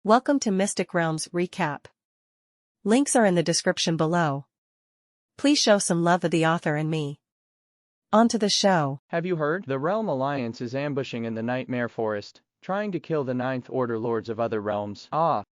Welcome to Mystic Realms Recap. Links are in the description below. Please show some love of the author and me. On to the show. Have you heard? The Realm Alliance is ambushing in the Nightmare Forest, trying to kill the Ninth Order lords of other realms.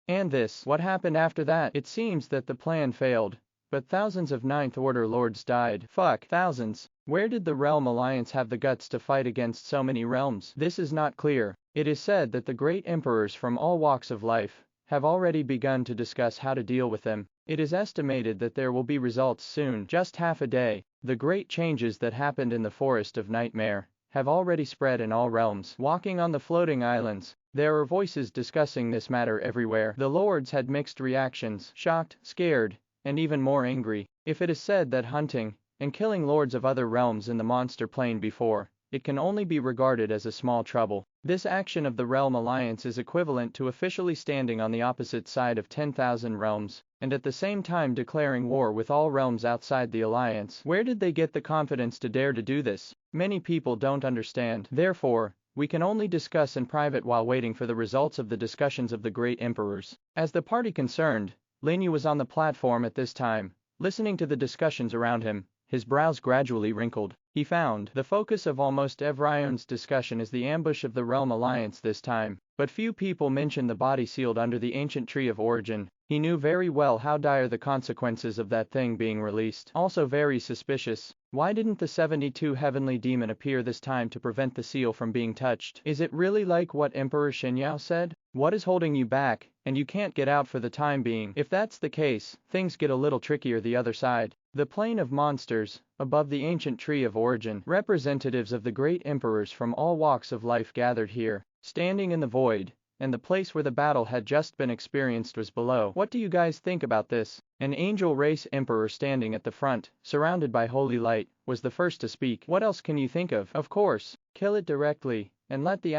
And what happened after that? It seems that the plan failed, but thousands of Ninth Order lords died. Thousands. Where did the Realm Alliance have the guts to fight against so many realms? This is not clear. It is said that the great emperors from all walks of life have already begun to discuss how to deal with them. It is estimated that there will be results soon. Just half a day, the great changes that happened in the Forest of Nightmare have already spread in all realms. Walking on the floating islands, there are voices discussing this matter everywhere. The lords had mixed reactions: shocked, scared, and even more angry. If it is said that hunting and killing lords of other realms in the monster plane before, it can only be regarded as a small trouble. This action of the Realm Alliance is equivalent to officially standing on the opposite side of 10,000 realms, and at the same time declaring war with all realms outside the alliance. Where did they get the confidence to dare to do this? Many people don't understand. Therefore, we can only discuss in private while waiting for the results of the discussions of the great emperors. As the party concerned, Lin You was on the platform at this time, listening to the discussions around him. His brows gradually wrinkled. He found the focus of almost everyone's discussion is the ambush of the Realm Alliance this time, but few people mention the body sealed under the ancient tree of origin. He knew very well how dire the consequences of that thing being released. Also very suspicious. Why didn't the 72 heavenly demon appear this time to prevent the seal from being touched? Is it really like what Emperor Xinyao said? What is holding you back, and you can't get out for the time being? If that's the case, things get a little trickier the other side. The plane of monsters, above the ancient tree of origin. Representatives of the great emperors from all walks of life gathered here, standing in the void, and the place where the battle had just been experienced was below. What do you guys think about this? An angel race emperor standing at the front, surrounded by holy light, was the first to speak. What else can you think of? Of course, kill it directly, and let the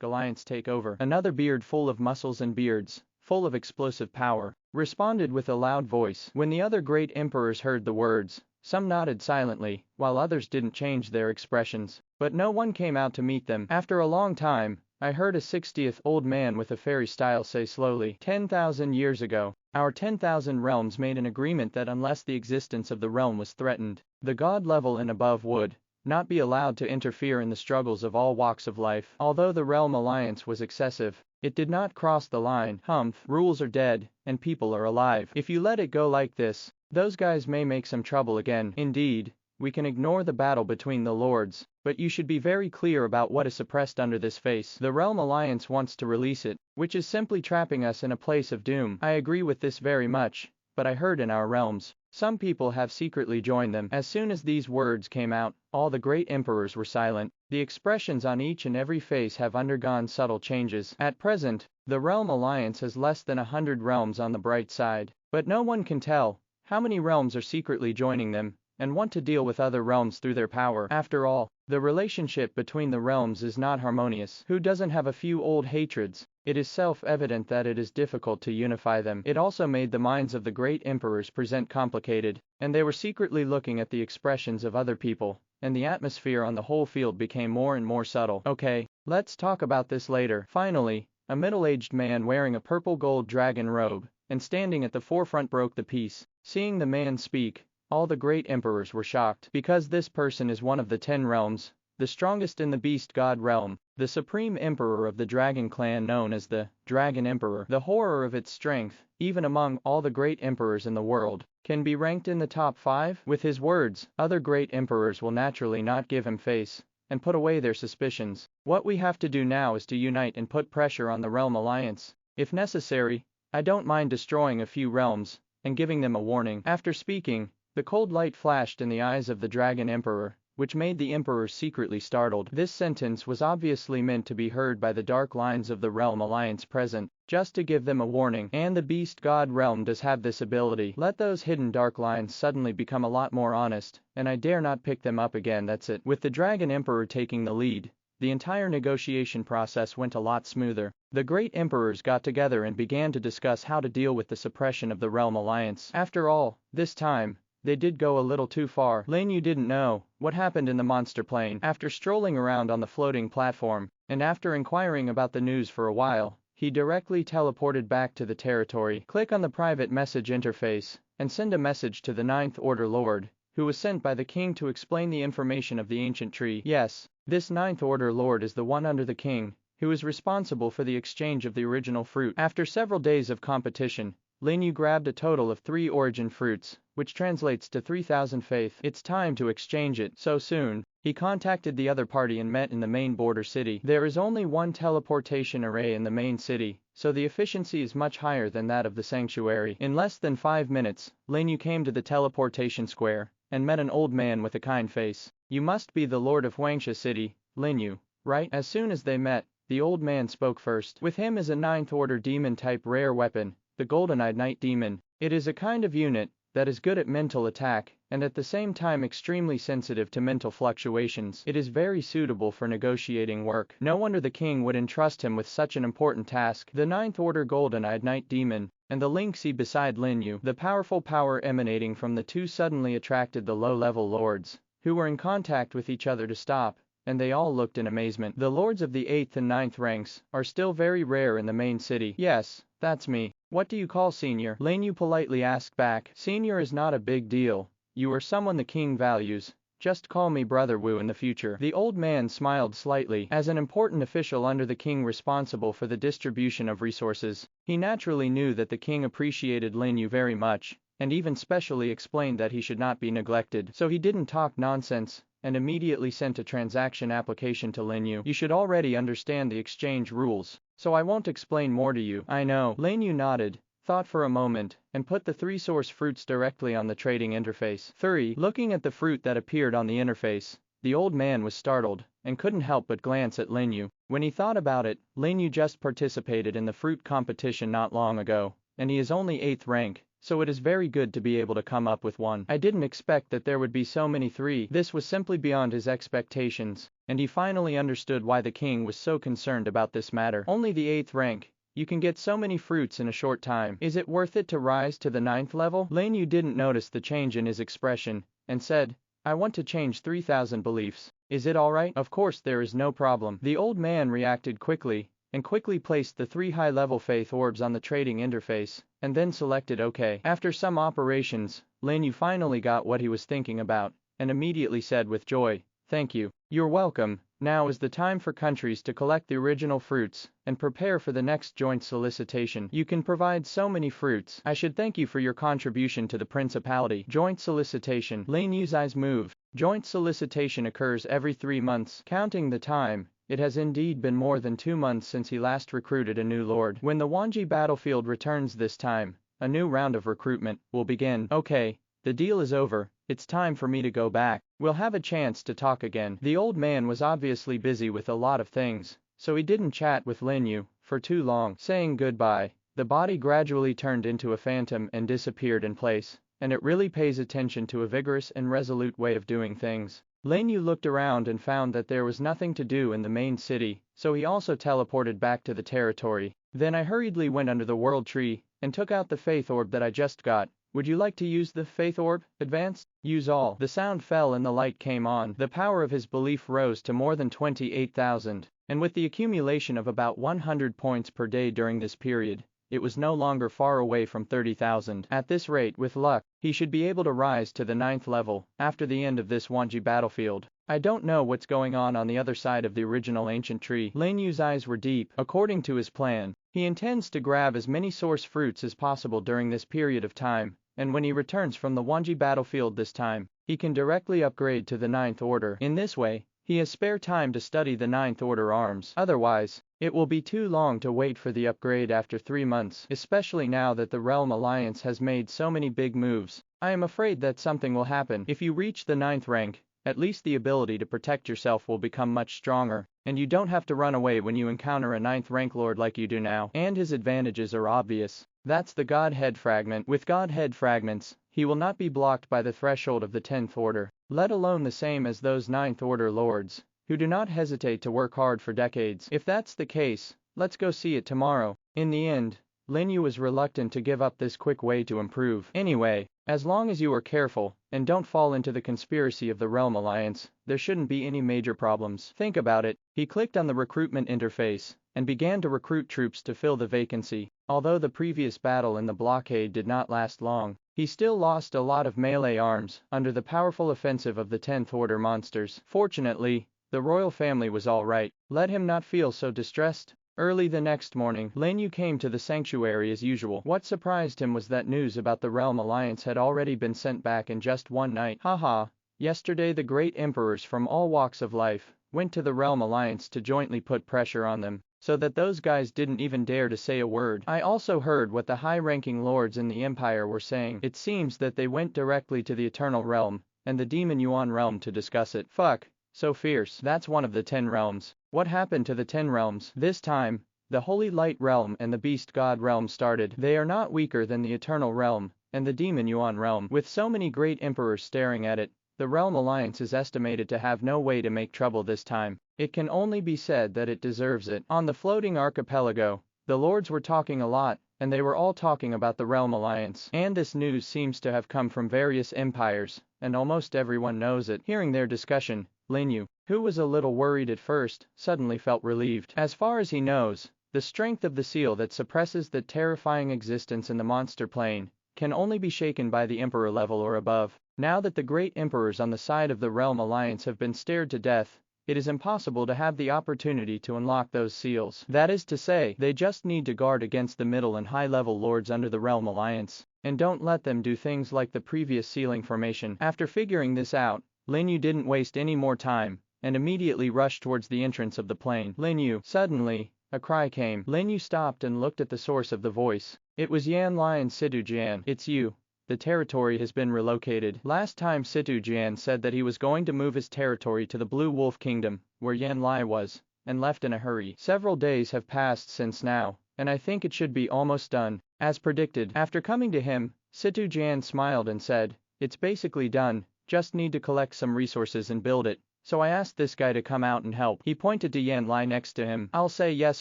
alliance take over. Another beard full of muscles and beards, full of explosive power, responded with a loud voice. When the other great emperors heard the words, some nodded silently, while others didn't change their expressions. But no one came out to meet them. After a long time, I heard a 60th old man with a fairy style say slowly, 10,000 years ago, our 10,000 realms made an agreement that unless the existence of the realm was threatened, the god level and above would not be allowed to interfere in the struggles of all walks of life. Although the Realm Alliance was excessive, it did not cross the line. Rules are dead, and people are alive. If you let it go like this, those guys may make some trouble again. Indeed, we can ignore the battle between the lords, but you should be very clear about what is suppressed under this face. The Realm Alliance wants to release it, which is simply trapping us in a place of doom. I agree with this very much, but I heard in our realms, some people have secretly joined them. As soon as these words came out, all the great emperors were silent. The expressions on each and every face have undergone subtle changes. At present, the Realm Alliance has less than 100 realms on the bright side, but no one can tell how many realms are secretly joining them and want to deal with other realms through their power. After all, the relationship between the realms is not harmonious. Who doesn't have a few old hatreds? It is self-evident that it is difficult to unify them. It also made the minds of the great emperors present complicated, and they were secretly looking at the expressions of other people, and the atmosphere on the whole field became more and more subtle. Okay, let's talk about this later. Finally, a middle-aged man wearing a purple gold dragon robe and standing at the forefront broke the peace. Seeing the man speak, all the great emperors were shocked, because this person is one of the 10 realms, the strongest in the beast god realm, the supreme emperor of the dragon clan known as the Dragon Emperor. The horror of its strength, even among all the great emperors in the world, can be ranked in the top 5. With his words, other great emperors will naturally not give him face and put away their suspicions. What we have to do now is to unite and put pressure on the Realm Alliance. If necessary, I don't mind destroying a few realms and giving them a warning. After speaking, the cold light flashed in the eyes of the Dragon Emperor, which made the Emperor secretly startled. This sentence was obviously meant to be heard by the dark lines of the Realm Alliance present, just to give them a warning. And the Beast God realm does have this ability. Let those hidden dark lines suddenly become a lot more honest, and I dare not pick them up again. That's it. With the Dragon Emperor taking the lead, the entire negotiation process went a lot smoother. The great emperors got together and began to discuss how to deal with the suppression of the Realm Alliance. After all, this time, they did go a little too far. Lin You didn't know what happened in the monster plane. After strolling around on the floating platform, and after inquiring about the news for a while, he directly teleported back to the territory. Click on the private message interface and send a message to the Ninth Order Lord, who was sent by the king to explain the information of the ancient tree. Yes, this Ninth Order Lord is the one under the king, who is responsible for the exchange of the original fruit. After several days of competition, Lin You grabbed a total of 3 origin fruits, which translates to 3,000 faith. It's time to exchange it. So soon, he contacted the other party and met in the main border city. There is only one teleportation array in the main city, so the efficiency is much higher than that of the sanctuary. In less than 5 minutes, Lin You came to the teleportation square and met an old man with a kind face. You must be the Lord of Huangsha City, Lin You, right? As soon as they met, the old man spoke first. With him is a 9th Order demon type rare weapon, the Golden-Eyed Night Demon. It is a kind of unit that is good at mental attack, and at the same time extremely sensitive to mental fluctuations. It is very suitable for negotiating work. No wonder the king would entrust him with such an important task. The 9th Order Golden-Eyed Night Demon and the Lingxi beside Lin You. The powerful power emanating from the two suddenly attracted the low-level lords, who were in contact with each other to stop, and they all looked in amazement. The lords of the 8th and 9th ranks are still very rare in the main city. Yes, that's me. What do you call senior? Lin You politely asked back. Senior is not a big deal. You are someone the king values. Just call me Brother Wu in the future. The old man smiled slightly. As an important official under the king responsible for the distribution of resources, he naturally knew that the king appreciated Lin You very much, and even specially explained that he should not be neglected. So he didn't talk nonsense and immediately sent a transaction application to Lin You. You should already understand the exchange rules, so I won't explain more to you. I know. Lin You nodded, thought for a moment, and put the 3 source fruits directly on the trading interface. 3. Looking at the fruit that appeared on the interface, the old man was startled, and couldn't help but glance at Lin You. When he thought about it, Lin You just participated in the fruit competition not long ago, and he is only 8th rank, so it is very good to be able to come up with one. I didn't expect that there would be so many 3. This was simply beyond his expectations, and he finally understood why the king was so concerned about this matter. Only the 8th rank. You can get so many fruits in a short time. Is it worth it to rise to the 9th level? Lin You didn't notice the change in his expression, and said, I want to change 3,000 beliefs. Is it alright? Of course there is no problem. The old man reacted quickly, and quickly placed the 3 high-level faith orbs on the trading interface, and then selected OK. After some operations, Lin You finally got what he was thinking about, and immediately said with joy, thank you. You're welcome. Now is the time for countries to collect the original fruits, and prepare for the next joint solicitation. You can provide so many fruits. I should thank you for your contribution to the principality. Joint solicitation. Lin Yu's eyes move. Joint solicitation occurs every 3 months. Counting the time, it has indeed been more than 2 months since he last recruited a new lord. When the Wanji battlefield returns this time, a new round of recruitment will begin. Okay, the deal is over. It's time for me to go back. We'll have a chance to talk again. The old man was obviously busy with a lot of things, so he didn't chat with Lin You for too long. Saying goodbye, the body gradually turned into a phantom and disappeared in place, and it really pays attention to a vigorous and resolute way of doing things. Lin You looked around and found that there was nothing to do in the main city, so he also teleported back to the territory. Then I hurriedly went under the world tree and took out the faith orb that I just got. Would you like to use the faith orb? Advanced? Use all. The sound fell and the light came on. The power of his belief rose to more than 28,000, and with the accumulation of about 100 points per day during this period, it was no longer far away from 30,000. At this rate, with luck, he should be able to rise to the 9th level after the end of this Wanji battlefield. I don't know what's going on the other side of the original ancient tree. Lin Yu's eyes were deep. According to his plan, he intends to grab as many source fruits as possible during this period of time, and when he returns from the Wanji battlefield this time, he can directly upgrade to the 9th order. In this way, he has spare time to study the 9th order arms. Otherwise, it will be too long to wait for the upgrade after 3 months, especially now that the Realm Alliance has made so many big moves. I am afraid that something will happen. If you reach the 9th rank, at least the ability to protect yourself will become much stronger, and you don't have to run away when you encounter a 9th rank lord like you do now. And his advantages are obvious. That's the Godhead Fragment. With Godhead Fragments, he will not be blocked by the threshold of the 10th order, let alone the same as those 9th order lords, who do not hesitate to work hard for decades. If that's the case, let's go see it tomorrow. In the end, Lin Yu was reluctant to give up this quick way to improve. Anyway, as long as you are careful, and don't fall into the conspiracy of the Realm Alliance, there shouldn't be any major problems. Think about it. He clicked on the recruitment interface, and began to recruit troops to fill the vacancy. Although the previous battle in the blockade did not last long, he still lost a lot of melee arms under the powerful offensive of the 10th Order monsters. Fortunately, the royal family was alright. Let him not feel so distressed. Early the next morning, Lin Yu came to the sanctuary as usual. What surprised him was that news about the Realm Alliance had already been sent back in just one night. Haha, yesterday the great emperors from all walks of life went to the Realm Alliance to jointly put pressure on them, so that those guys didn't even dare to say a word. I also heard what the high-ranking lords in the Empire were saying. It seems that they went directly to the Eternal Realm and the Demon Yuan Realm to discuss it. Fuck, so fierce. That's one of the 10 realms. What happened to the 10 realms? This time, the Holy Light Realm and the Beast God Realm started. They are not weaker than the Eternal Realm and the Demon Yuan Realm. With so many great emperors staring at it, the Realm Alliance is estimated to have no way to make trouble this time. It can only be said that it deserves it. On the floating archipelago, the lords were talking a lot, and they were all talking about the Realm Alliance. And this news seems to have come from various empires, and almost everyone knows it. Hearing their discussion, Lin Yu, who was a little worried at first, suddenly felt relieved. As far as he knows, the strength of the seal that suppresses that terrifying existence in the monster plane can only be shaken by the Emperor level or above. Now that the great emperors on the side of the Realm Alliance have been stared to death, it is impossible to have the opportunity to unlock those seals. That is to say, they just need to guard against the middle and high-level lords under the Realm Alliance, and don't let them do things like the previous sealing formation. After figuring this out, Lin Yu didn't waste any more time, and immediately rushed towards the entrance of the plane. Lin Yu. Suddenly, a cry came. Lin Yu stopped and looked at the source of the voice. It was Yan Lai and Situ Jian. It's you. The territory has been relocated. Last time Situ Jian said that he was going to move his territory to the Blue Wolf Kingdom, where Yan Lai was, and left in a hurry. Several days have passed since now, and I think it should be almost done. As predicted, after coming to him, Situ Jian smiled and said, "It's basically done, just need to collect some resources and build it. So I asked this guy to come out and help." He pointed to Yan Lai next to him. "I'll say yes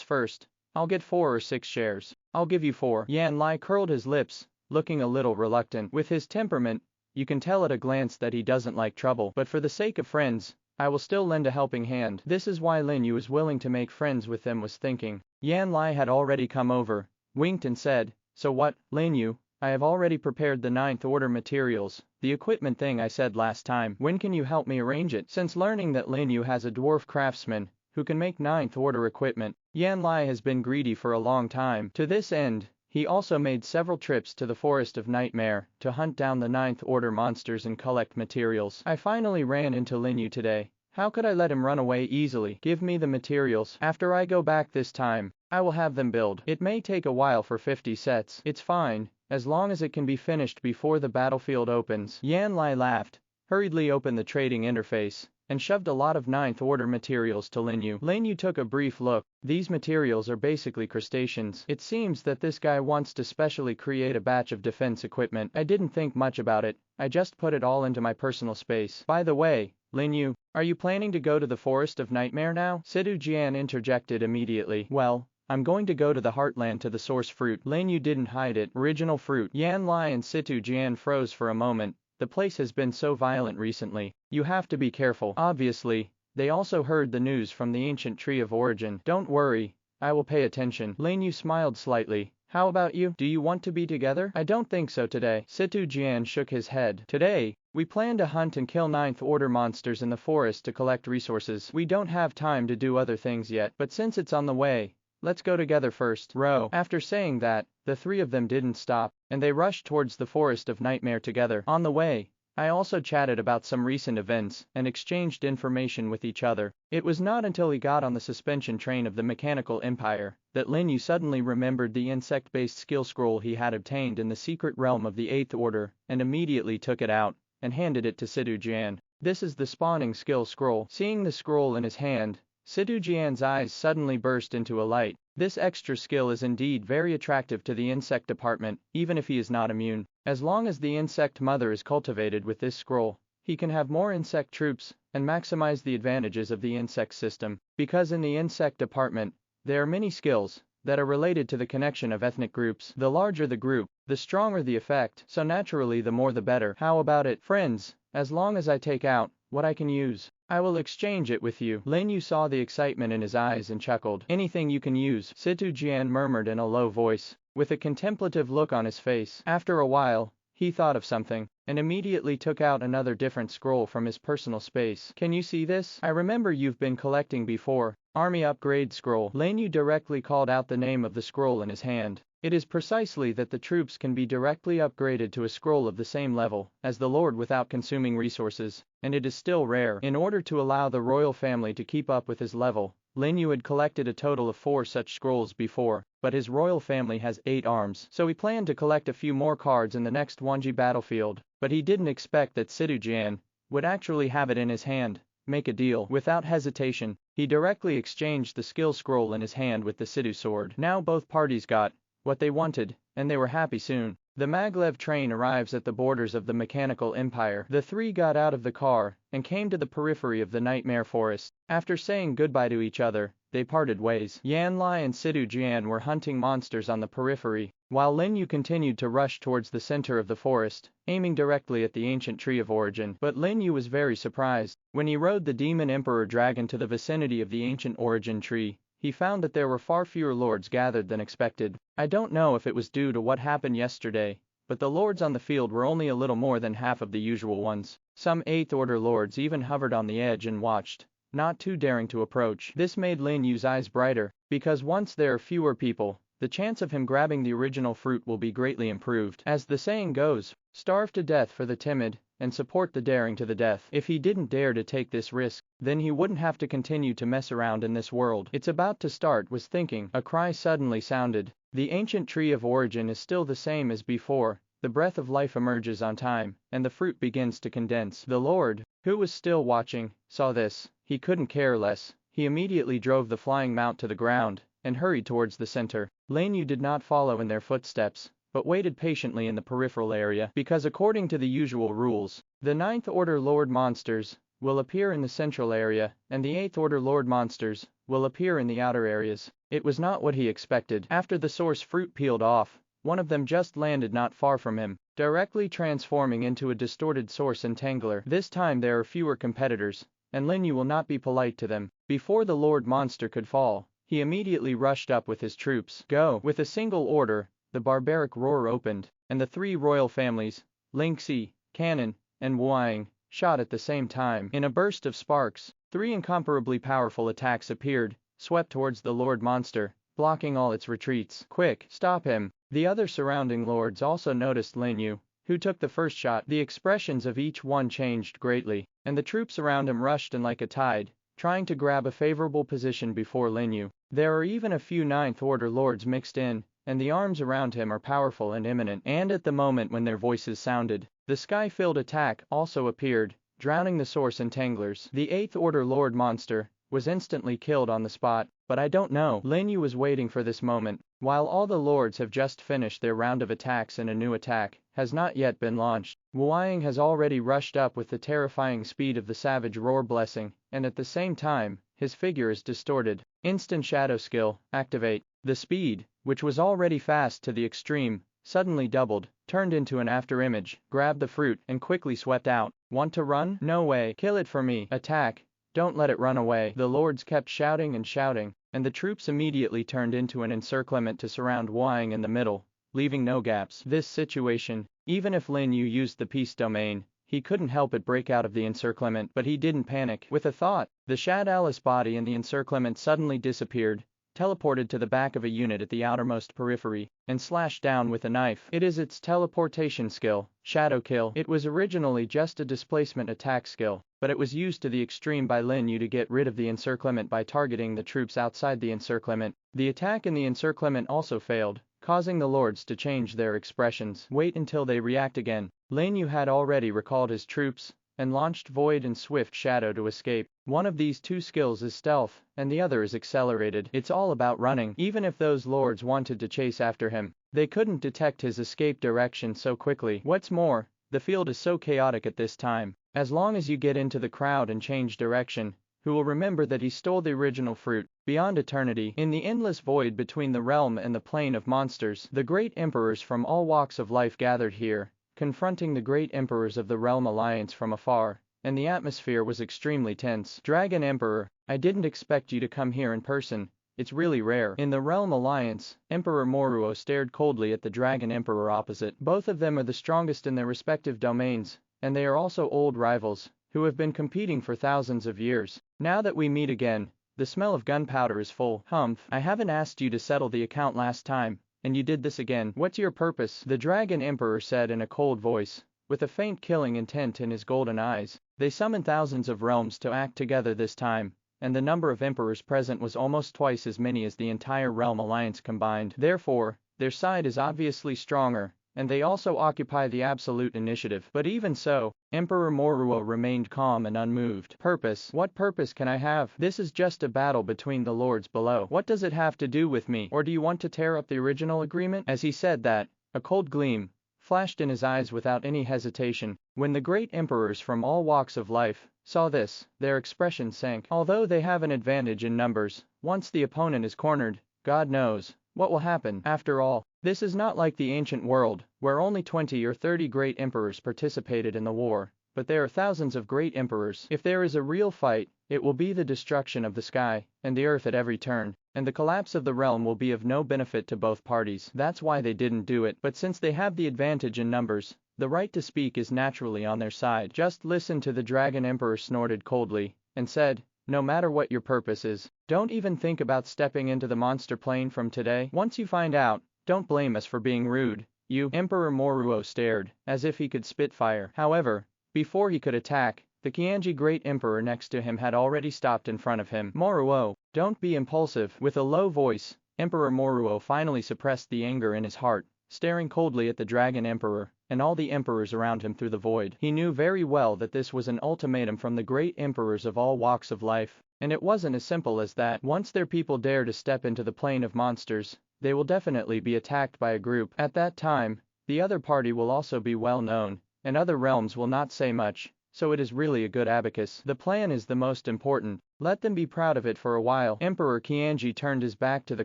first. I'll get 4 or 6 shares. I'll give you 4. Yan Lai curled his lips, looking a little reluctant. With his temperament, you can tell at a glance that he doesn't like trouble. But for the sake of friends, I will still lend a helping hand. This is why Lin Yu is willing to make friends with them was thinking. Yan Lai had already come over, winked and said, "So what, Lin Yu? I have already prepared the 9th Order materials, the equipment thing I said last time. When can you help me arrange it?" Since learning that Lin Yu has a dwarf craftsman who can make 9th Order equipment, Yan Lai has been greedy for a long time. To this end, he also made several trips to the Forest of Nightmare to hunt down the 9th Order monsters and collect materials. I finally ran into Lin Yu today. How could I let him run away easily? Give me the materials. After I go back this time, I will have them build. It may take a while for 50 sets. It's fine, as long as it can be finished before the battlefield opens. Yan Lai laughed, hurriedly opened the trading interface, and shoved a lot of 9th Order materials to Lin Yu. Lin Yu took a brief look. These materials are basically crustaceans. It seems that this guy wants to specially create a batch of defense equipment. I didn't think much about it, I just put it all into my personal space. By the way, Lin Yu, are you planning to go to the Forest of Nightmare now? Situ Jian interjected immediately. Well, I'm going to go to the Heartland to the source fruit. Lin Yu didn't hide it. Original fruit. Yan Lai and Situ Jian froze for a moment. The place has been so violent recently. You have to be careful. Obviously, they also heard the news from the ancient tree of origin. Don't worry, I will pay attention. Lin Yu smiled slightly. How about you? Do you want to be together? I don't think so today. Situ Jian shook his head. Today, we plan to hunt and kill 9th Order monsters in the forest to collect resources. We don't have time to do other things yet, but since it's on the way, let's go together first. Row. After saying that, the 3 of them didn't stop, and they rushed towards the Forest of Nightmare together. On the way, I also chatted about some recent events and exchanged information with each other. It was not until he got on the suspension train of the Mechanical Empire that Lin Yu suddenly remembered the insect-based skill scroll he had obtained in the secret realm of the 8th Order, and immediately took it out and handed it to Situ Jian. This is the spawning skill scroll. Seeing the scroll in his hand, Situ Jian's eyes suddenly burst into a light. This extra skill is indeed very attractive to the insect department, even if he is not immune. As long as the insect mother is cultivated with this scroll, he can have more insect troops and maximize the advantages of the insect system. Because in the insect department, there are many skills, that are related to the connection of ethnic groups. The larger the group, the stronger the effect, so naturally the more the better. How about it, friends? As long as I take out what I can use, I will exchange it with you. Lin Yu saw the excitement in his eyes and chuckled. Anything you can use, Situ Jian murmured in a low voice, with a contemplative look on his face. After a while, he thought of something, and immediately took out another different scroll from his personal space. Can you see this? I remember you've been collecting before. Army Upgrade Scroll. Lin Yu directly called out the name of the scroll in his hand. It is precisely that the troops can be directly upgraded to a scroll of the same level as the Lord without consuming resources, and it is still rare. In order to allow the royal family to keep up with his level, Lin Yu had collected a total of 4 such scrolls before, but his royal family has 8 arms, so he planned to collect a few more cards in the next Wanji battlefield, but he didn't expect that Situ Jian would actually have it in his hand. Make a deal. Without hesitation, he directly exchanged the skill scroll in his hand with the Situ sword. Now both parties got what they wanted, and they were happy soon. The maglev train arrives at the borders of the mechanical empire. The three got out of the car and came to the periphery of the nightmare forest. After saying goodbye to each other, they parted ways. Yan Lai and Situ Jian were hunting monsters on the periphery, while Lin Yu continued to rush towards the center of the forest, aiming directly at the ancient tree of origin. But Lin Yu was very surprised. When he rode the demon emperor dragon to the vicinity of the ancient origin tree, he found that there were far fewer lords gathered than expected. I don't know if it was due to what happened yesterday, but the lords on the field were only a little more than half of the usual ones. Some 8th order lords even hovered on the edge and watched, not too daring to approach. This made Lin Yu's eyes brighter, because once there are fewer people, the chance of him grabbing the original fruit will be greatly improved. As the saying goes, starve to death for the timid, and support the daring to the death. If he didn't dare to take this risk, then he wouldn't have to continue to mess around in this world. It's about to start, was thinking. A cry suddenly sounded. The ancient tree of origin is still the same as before. The breath of life emerges on time, and the fruit begins to condense. The Lord, who was still watching, saw this. He couldn't care less. He immediately drove the flying mount to the ground and hurried towards the center. Lin Yu did not follow in their footsteps, but waited patiently in the peripheral area, because according to the usual rules, the 9th order Lord monsters will appear in the central area, and the 8th order Lord monsters will appear in the outer areas. It was not what he expected. After the source fruit peeled off, one of them just landed not far from him, directly transforming into a distorted source entangler. This time there are fewer competitors, and Lin Yu will not be polite to them. Before the Lord monster could fall, he immediately rushed up with his troops. Go! With a single order, the barbaric roar opened, and the 3 royal families, Lingxi, Cannon, and Wuang, shot at the same time. In a burst of sparks, 3 incomparably powerful attacks appeared, swept towards the Lord monster, blocking all its retreats. Quick, stop him! The other surrounding lords also noticed Lin Yu, who took the first shot. The expressions of each one changed greatly, and the troops around him rushed in like a tide, trying to grab a favorable position before Lin Yu. There are even a few 9th order lords mixed in, and the arms around him are powerful and imminent. And at the moment when their voices sounded, the sky-filled attack also appeared, drowning the source entanglers. The 8th order Lord monster was instantly killed on the spot, but I don't know. Lin Yu was waiting for this moment. While all the lords have just finished their round of attacks and a new attack has not yet been launched, Wuang has already rushed up with the terrifying speed of the savage roar blessing, and at the same time, his figure is distorted. Instant shadow skill, activate. The speed, which was already fast to the extreme, suddenly doubled, turned into an afterimage, grabbed the fruit, and quickly swept out. Want to run? No way. Kill it for me. Attack. Don't let it run away. The lords kept shouting and shouting, and the troops immediately turned into an encirclement to surround Wuang in the middle, leaving no gaps. This situation, even if Lin Yu used the peace domain, he couldn't help but break out of the encirclement. But he didn't panic. With a thought, the Shad-Alice body in the encirclement suddenly disappeared, teleported to the back of a unit at the outermost periphery, and slashed down with a knife. It is its teleportation skill, Shadow Kill. It was originally just a displacement attack skill, but it was used to the extreme by Lin Yu to get rid of the encirclement by targeting the troops outside the encirclement. The attack in the encirclement also failed, causing the lords to change their expressions. Wait until they react again. Lin Yu had already recalled his troops, and launched Void and Swift Shadow to escape. One of these 2 skills is stealth, and the other is accelerated. It's all about running. Even if those lords wanted to chase after him, they couldn't detect his escape direction so quickly. What's more, the field is so chaotic at this time. As long as you get into the crowd and change direction, who will remember that he stole the original fruit. Beyond eternity, in the endless void between the realm and the plane of monsters, the great emperors from all walks of life gathered here, confronting the great emperors of the Realm Alliance from afar, and the atmosphere was extremely tense. Dragon Emperor, I didn't expect you to come here in person. It's really rare. In the Realm Alliance, Emperor Moruo stared coldly at the Dragon Emperor opposite. Both of them are the strongest in their respective domains, and they are also old rivals, who have been competing for thousands of years. Now that we meet again, the smell of gunpowder is full. Humph, I haven't asked you to settle the account last time, and you did this again. What's your purpose? The Dragon Emperor said in a cold voice, with a faint killing intent in his golden eyes. They summoned thousands of realms to act together this time, and the number of emperors present was almost twice as many as the entire Realm Alliance combined. Therefore, their side is obviously stronger, and they also occupy the absolute initiative. But even so, Emperor Moruo remained calm and unmoved. Purpose? What purpose can I have? This is just a battle between the lords below. What does it have to do with me? Or do you want to tear up the original agreement? As he said that, a cold gleam flashed in his eyes without any hesitation. When the great emperors from all walks of life saw this, their expression sank. Although they have an advantage in numbers, once the opponent is cornered, God knows what will happen. After all, this is not like the ancient world, where only 20 or 30 great emperors participated in the war, but there are thousands of great emperors. If there is a real fight, it will be the destruction of the sky and the earth at every turn, and the collapse of the realm will be of no benefit to both parties. That's why they didn't do it. But since they have the advantage in numbers, the right to speak is naturally on their side. Just listen to the Dragon Emperor snorted coldly, and said, no matter what your purpose is, don't even think about stepping into the monster plane from today. Once you find out, don't blame us for being rude. You, Emperor Moruo stared, as if he could spit fire. However, before he could attack, the Qianji Great Emperor next to him had already stopped in front of him. Moruo, don't be impulsive. With a low voice, Emperor Moruo finally suppressed the anger in his heart, staring coldly at the Dragon Emperor and all the emperors around him through the void. He knew very well that this was an ultimatum from the great emperors of all walks of life, and it wasn't as simple as that. Once their people dare to step into the plane of monsters, they will definitely be attacked by a group. At that time, the other party will also be well known, and other realms will not say much, so it is really a good abacus. The plan is the most important. Let them be proud of it for a while. Emperor Qianji turned his back to the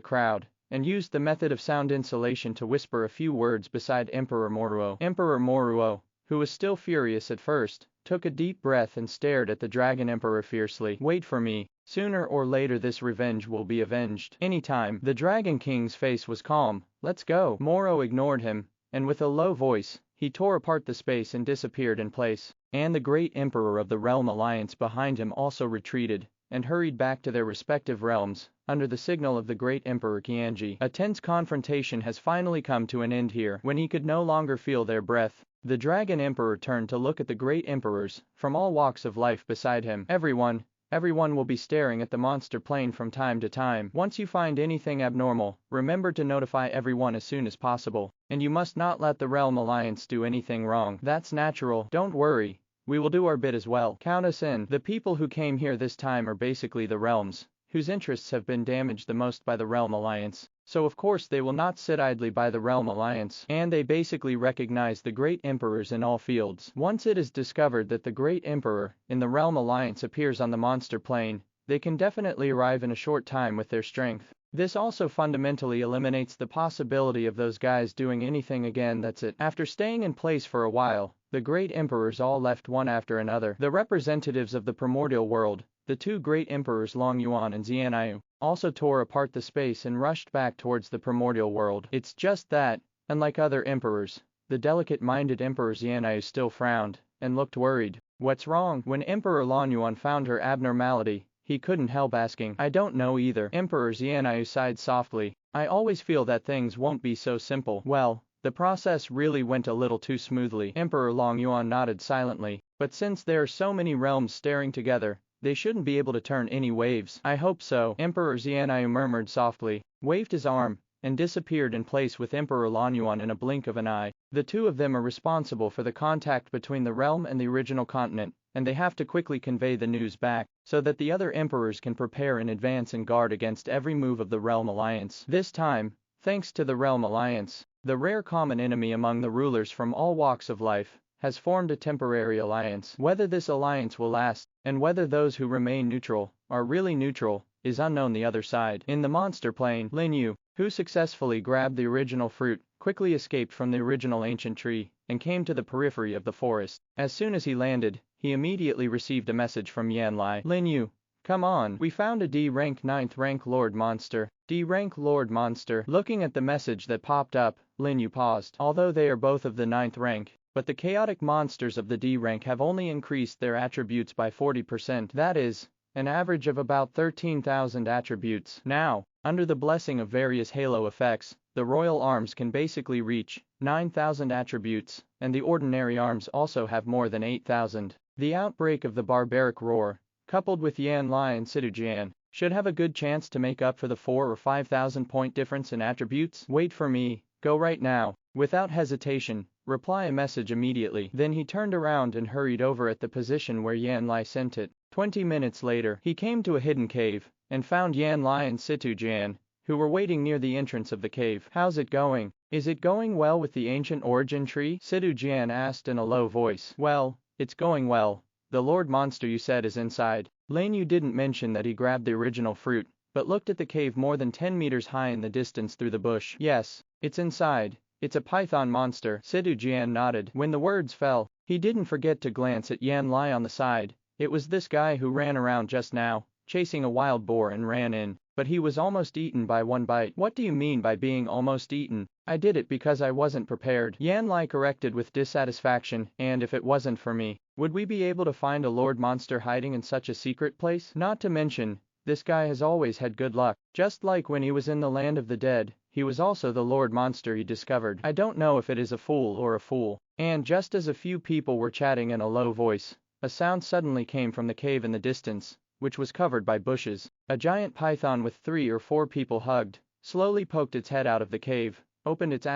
crowd, and used the method of sound insulation to whisper a few words beside Emperor Moruo. Emperor Moruo, who was still furious at first, took a deep breath and stared at the Dragon Emperor fiercely. Wait for me. Sooner or later this revenge will be avenged. Anytime. The Dragon King's face was calm. Let's go. Moro ignored him, and with a low voice, he tore apart the space and disappeared in place. And the great emperor of the Realm Alliance behind him also retreated, and hurried back to their respective realms, under the signal of the great Emperor Qianji. A tense confrontation has finally come to an end here. When he could no longer feel their breath, the Dragon Emperor turned to look at the great emperors from all walks of life beside him. Everyone will be staring at the monster plane from time to time. Once you find anything abnormal, remember to notify everyone as soon as possible, and you must not let the Realm Alliance do anything wrong. That's natural. Don't worry. We will do our bit as well. Count us in. The people who came here this time are basically the realms, whose interests have been damaged the most by the Realm Alliance, so of course they will not sit idly by the Realm Alliance, and they basically recognize the great emperors in all fields. Once it is discovered that the great emperor in the Realm Alliance appears on the monster plane, they can definitely arrive in a short time with their strength. This also fundamentally eliminates the possibility of those guys doing anything again. That's it. After staying in place for a while, the great emperors all left one after another. The representatives of the primordial world, the two great emperors Long Yuan and Xianyu, also tore apart the space and rushed back towards the primordial world. It's just that, unlike other emperors, the delicate-minded Emperor Xianyu still frowned and looked worried. What's wrong? When Emperor Long Yuan found her abnormality, he couldn't help asking. I don't know either. Emperor Xianyu sighed softly. I always feel that things won't be so simple. Well, the process really went a little too smoothly. Emperor Long Yuan nodded silently. But since there are so many realms staring together, they shouldn't be able to turn any waves. I hope so. Emperor Xianyu murmured softly, waved his arm, and disappeared in place with Emperor Long Yuan in a blink of an eye. The two of them are responsible for the contact between the realm and the original continent, and they have to quickly convey the news back, so that the other emperors can prepare in advance and guard against every move of the Realm Alliance. This time, thanks to the Realm Alliance, the rare common enemy among the rulers from all walks of life, has formed a temporary alliance. Whether this alliance will last, and whether those who remain neutral are really neutral, is unknown. The other side. In the monster plane, Lin You, who successfully grabbed the original fruit, quickly escaped from the original ancient tree, and came to the periphery of the forest. As soon as he landed, he immediately received a message from Yanlai. Lin You, come on, we found a D-rank 9th rank Lord Monster. D-rank Lord Monster. Looking at the message that popped up, Lin You paused. Although they are both of the 9th rank, but the chaotic monsters of the D rank have only increased their attributes by 40%. That is, an average of about 13,000 attributes. Now, under the blessing of various halo effects, the royal arms can basically reach 9,000 attributes, and the ordinary arms also have more than 8,000. The outbreak of the barbaric roar, coupled with Yanlai and Situjian, should have a good chance to make up for the 4 or 5,000 point difference in attributes. Wait for me, go right now. Without hesitation, reply a message immediately. Then he turned around and hurried over at the position where Yanlai sent it. 20 minutes later, he came to a hidden cave, and found Yanlai and Situjian, who were waiting near the entrance of the cave. How's it going? Is it going well with the ancient origin tree? Situjian asked in a low voice. Well, it's going well. The Lord Monster you said is inside. Lin You didn't mention that he grabbed the original fruit, but looked at the cave more than 10 meters high in the distance through the bush. Yes, it's inside. It's a python monster. Situjian nodded. When the words fell, he didn't forget to glance at Yanlai on the side. It was this guy who ran around just now, chasing a wild boar and ran in, but he was almost eaten by one bite. What do you mean by being almost eaten? I did it because I wasn't prepared. Yanlai corrected with dissatisfaction, and if it wasn't for me, would we be able to find a Lord Monster hiding in such a secret place? Not to mention, this guy has always had good luck. Just like when he was in the land of the dead, he was also the Lord Monster he discovered. I don't know if it is a fool or a fool. And just as a few people were chatting in a low voice, a sound suddenly came from the cave in the distance, which was covered by bushes. A giant python with 3 or 4 people hugged, slowly poked its head out of the cave, opened its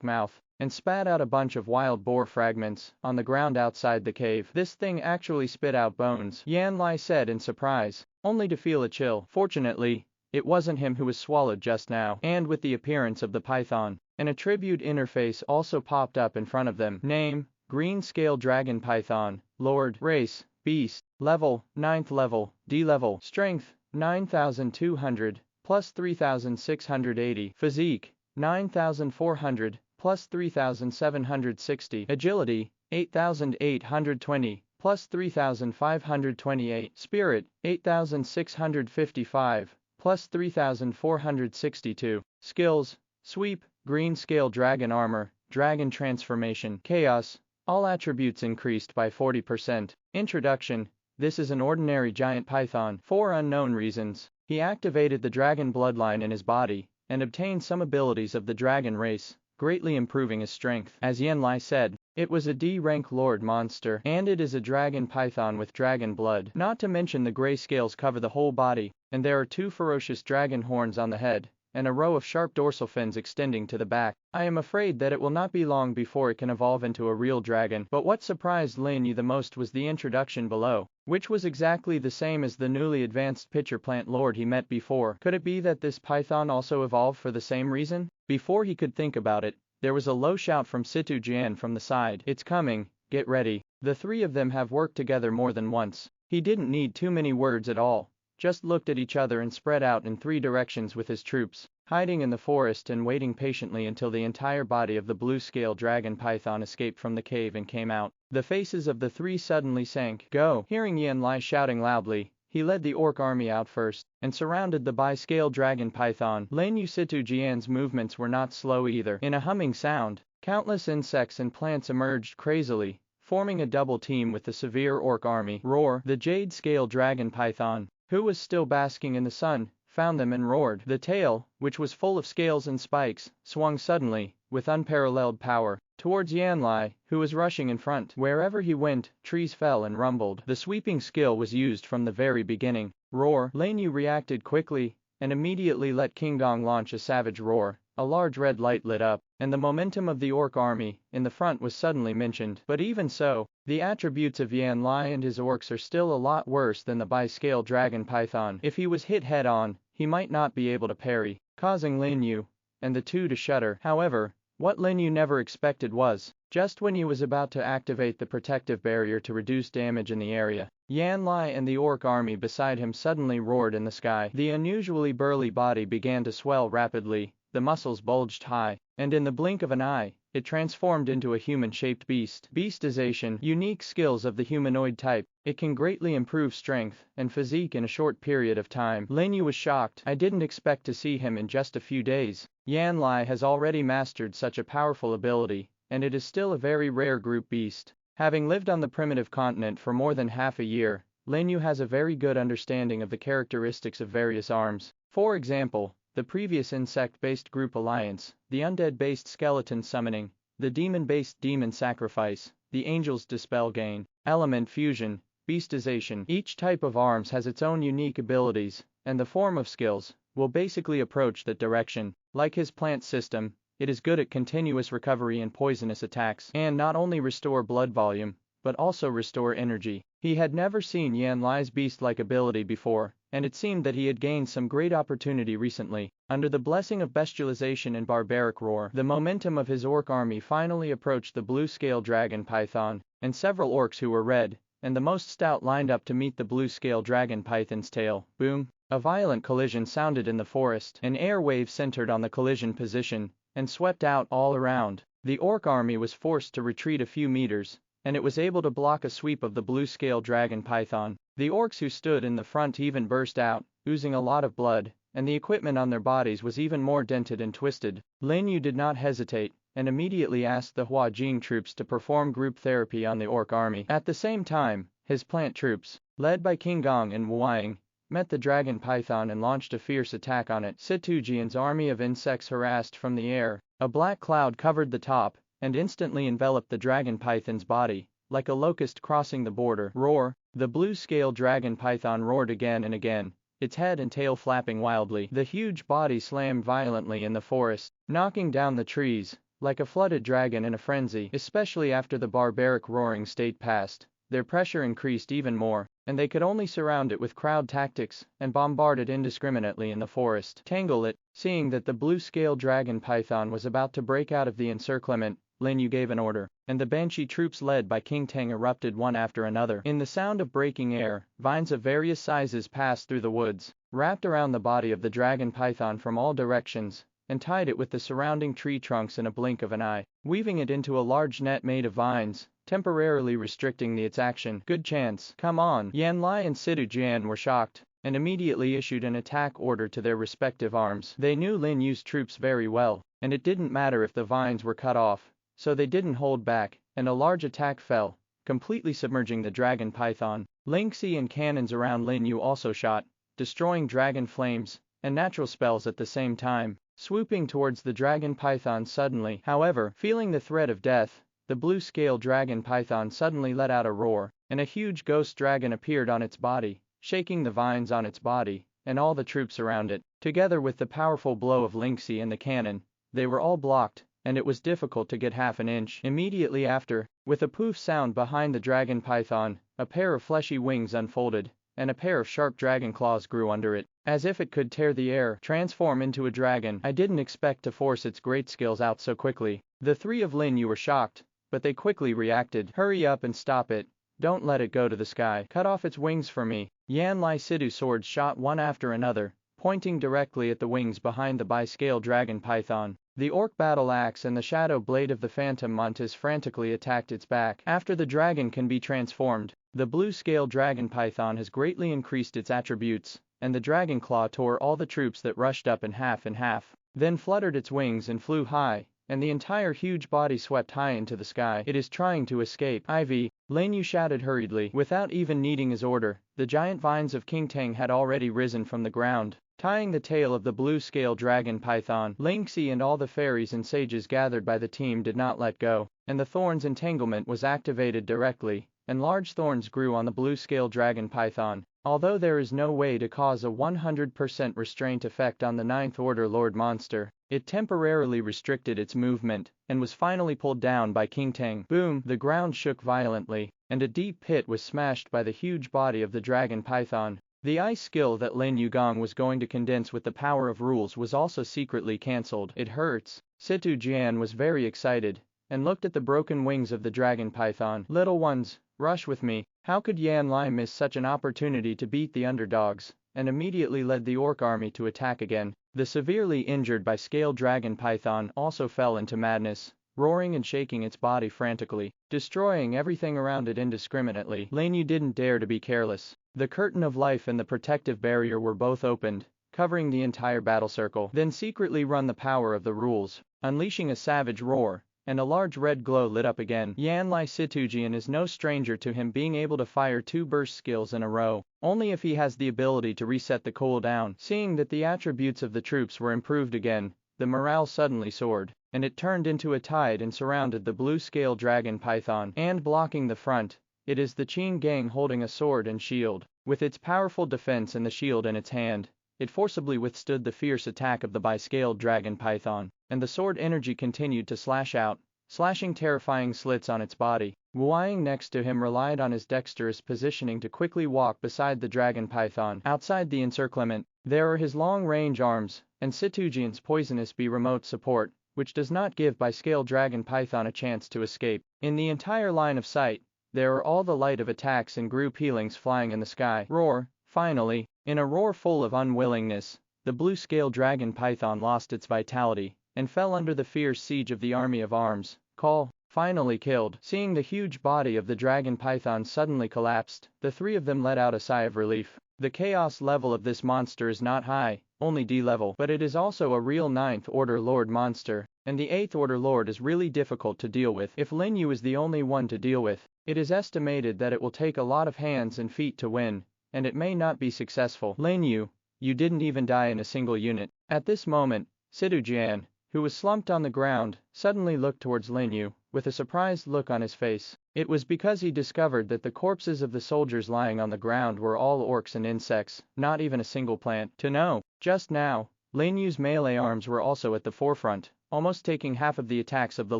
mouth, and spat out a bunch of wild boar fragments on the ground outside the cave. This thing actually spit out bones, Yanlai said in surprise, only to feel a chill. Fortunately, it wasn't him who was swallowed just now. And with the appearance of the python, an attribute interface also popped up in front of them. Name, Green Scale Dragon Python. Lord, Race, Beast. Level, 9th level. D level. Strength, 9,200, plus 3,680. Physique, 9,400, plus 3,760. Agility, 8,820, plus 3,528. Spirit, 8,655, plus 3,462. Skills, Sweep, Green Scale Dragon Armor, Dragon Transformation. Chaos, all attributes increased by 40%. Introduction. This is an ordinary giant python. For unknown reasons, he activated the dragon bloodline in his body, and obtained some abilities of the dragon race, greatly improving his strength. As Yanlai said, it was a D-rank Lord Monster, and it is a dragon python with dragon blood. Not to mention the gray scales cover the whole body, and there are 2 ferocious dragon horns on the head, and a row of sharp dorsal fins extending to the back. I am afraid that it will not be long before it can evolve into a real dragon. But what surprised Lin You the most was the introduction below, which was exactly the same as the newly advanced pitcher plant lord he met before. Could it be that this python also evolved for the same reason? Before he could think about it, there was a low shout from Situjian from the side. It's coming, get ready. The 3 of them have worked together more than once. He didn't need too many words at all, just looked at each other and spread out in 3 directions with his troops, hiding in the forest and waiting patiently until the entire body of the blue scale dragon python escaped from the cave and came out. The faces of the 3 suddenly sank. Go! Hearing Yanlai shouting loudly, he led the orc army out first, and surrounded the bi-scale dragon python. Lin You Situjian's movements were not slow either. In a humming sound, countless insects and plants emerged crazily, forming a double team with the severe orc army. Roar! The jade scale dragon python, who was still basking in the sun, found them and roared. The tail, which was full of scales and spikes, swung suddenly, with unparalleled power, towards Yanlai, who was rushing in front. Wherever he went, trees fell and rumbled. The sweeping skill was used from the very beginning. Roar! Lin You reacted quickly, and immediately let King Gong launch a savage roar. A large red light lit up, and the momentum of the orc army in the front was suddenly mentioned. But even so, the attributes of Yanlai and his orcs are still a lot worse than the bi-scale dragon python. If he was hit head-on, he might not be able to parry, causing Lin You and the 2 to shudder. However, What Lin You never expected was, just when he was about to activate the protective barrier to reduce damage in the area, Yan Lai and the orc army beside him suddenly roared in the sky. The unusually burly body began to swell rapidly, the muscles bulged high, and in the blink of an eye, it transformed into a human-shaped beast. Beastization, unique skills of the humanoid type. It can greatly improve strength and physique in a short period of time. Lin Yu was shocked. I didn't expect to see him in just a few days. Yan Lai has already mastered such a powerful ability, and it is still a very rare group beast. Having lived on the primitive continent for more than half a year, Lin Yu has a very good understanding of the characteristics of various arms. For example, the previous insect-based group alliance, the undead-based skeleton summoning, the demon-based demon sacrifice, the angel's dispel gain, element fusion, beastization. Each type of arms has its own unique abilities, and the form of skills will basically approach that direction. Like his plant system, it is good at continuous recovery and poisonous attacks, and not only restore blood volume, but also restore energy. He had never seen Yan Lai's beast-like ability before, and it seemed that he had gained some great opportunity recently. Under the blessing of bestialization and barbaric roar, the momentum of his orc army finally approached the blue-scale dragon python, and several orcs who were red, and the most stout lined up to meet the blue-scale dragon python's tail. Boom! A violent collision sounded in the forest. An air wave centered on the collision position, and swept out all around. The orc army was forced to retreat a few meters, and it was able to block a sweep of the blue-scale dragon python. The orcs who stood in the front even burst out, oozing a lot of blood, and the equipment on their bodies was even more dented and twisted. Lin Yu did not hesitate, and immediately asked the Hua Jing troops to perform group therapy on the orc army. At the same time, his plant troops, led by King Gong and Wuang, met the dragon python and launched a fierce attack on it. Situjian's army of insects harassed from the air. A black cloud covered the top, and instantly enveloped the dragon python's body, like a locust crossing the border. Roar! The blue-scale dragon python roared again and again, its head and tail flapping wildly. The huge body slammed violently in the forest, knocking down the trees, like a flooded dragon in a frenzy. Especially after the barbaric roaring state passed, their pressure increased even more, and they could only surround it with crowd tactics and bombard it indiscriminately in the forest. Tangle it! Seeing that the blue-scale dragon python was about to break out of the encirclement, Lin Yu gave an order, and the Banshee troops led by King Tang erupted one after another. In the sound of breaking air, vines of various sizes passed through the woods, wrapped around the body of the dragon python from all directions, and tied it with the surrounding tree trunks in a blink of an eye, weaving it into a large net made of vines, temporarily restricting its action. Good chance. Come on! Yan Lai and Sidu Jian were shocked, and immediately issued an attack order to their respective arms. They knew Lin Yu's troops very well, and it didn't matter if the vines were cut off, so they didn't hold back, and a large attack fell, completely submerging the dragon python. Lingxi and cannons around Lin Yu also shot, destroying dragon flames and natural spells at the same time, swooping towards the dragon python suddenly. However, feeling the threat of death, the blue-scale dragon python suddenly let out a roar, and a huge ghost dragon appeared on its body, shaking the vines on its body, and all the troops around it. Together with the powerful blow of Lingxi and the cannon, they were all blocked, and it was difficult to get half an inch. Immediately after, with a poof sound behind the dragon python, a pair of fleshy wings unfolded, and a pair of sharp dragon claws grew under it, as if it could tear the air, transform into a dragon. I didn't expect to force its great skills out so quickly. The three of Lin Yu were shocked, but they quickly reacted. Hurry up and stop it. Don't let it go to the sky. Cut off its wings for me. Yan Lai Sidu swords shot one after another, pointing directly at the wings behind the bi-scale dragon python. The orc battle axe and the shadow blade of the phantom mantis frantically attacked its back. After the dragon can be transformed, the blue-scale dragon python has greatly increased its attributes, and the dragon claw tore all the troops that rushed up in half, then fluttered its wings and flew high, and the entire huge body swept high into the sky. It is trying to escape. Ivy, Lin Yu shouted hurriedly. Without even needing his order, the giant vines of King Tang had already risen from the ground, tying the tail of the blue-scale dragon python. Lingxi and all the fairies and sages gathered by the team did not let go, and the thorns entanglement was activated directly, and large thorns grew on the blue-scale dragon python. Although there is no way to cause a 100% restraint effect on the Ninth Order Lord Monster, it temporarily restricted its movement, and was finally pulled down by King Tang. Boom! The ground shook violently, and a deep pit was smashed by the huge body of the dragon python. The ice skill that Lin Yu Gong was going to condense with the power of rules was also secretly cancelled. It hurts. Situ Jian was very excited, and looked at the broken wings of the dragon python. Little ones, rush with me. How could Yan Lai miss such an opportunity to beat the underdogs, and immediately led the orc army to attack again. The severely injured by scaled dragon python also fell into madness, roaring and shaking its body frantically, destroying everything around it indiscriminately. Lin You didn't dare to be careless. The curtain of life and the protective barrier were both opened, covering the entire battle circle. Then secretly run the power of the rules, unleashing a savage roar, and a large red glow lit up again. Yan Lai Situjian is no stranger to him being able to fire 2 burst skills in a row, only if he has the ability to reset the cooldown. Seeing that the attributes of the troops were improved again, the morale suddenly soared, and it turned into a tide and surrounded the blue-scale dragon python. And blocking the front, it is the Qin gang holding a sword and shield. With its powerful defense and the shield in its hand, it forcibly withstood the fierce attack of the bi-scaled dragon python, and the sword energy continued to slash out, slashing terrifying slits on its body. Wu Ying next to him relied on his dexterous positioning to quickly walk beside the dragon python. Outside the encirclement, there are his long-range arms, and Situjian's poisonous bee remote support, which does not give bi-scaled dragon python a chance to escape. In the entire line of sight, there are all the light of attacks and group healings flying in the sky. Roar, finally, in a roar full of unwillingness, the blue-scaled dragon python lost its vitality, and fell under the fierce siege of the army of arms. Call, finally killed. Seeing the huge body of the dragon python suddenly collapsed, the 3 of them let out a sigh of relief. The chaos level of this monster is not high, only D level, but it is also a real 9th order lord monster, and the 8th order lord is really difficult to deal with. If Lin You is the only one to deal with, it is estimated that it will take a lot of hands and feet to win, and it may not be successful. Lin You, you didn't even die in a single unit. At this moment, Situ Jian, who was slumped on the ground, suddenly looked towards Lin You, with a surprised look on his face. It was because he discovered that the corpses of the soldiers lying on the ground were all orcs and insects, not even a single plant. To know, just now, Lin Yu's melee arms were also at the forefront, almost taking half of the attacks of the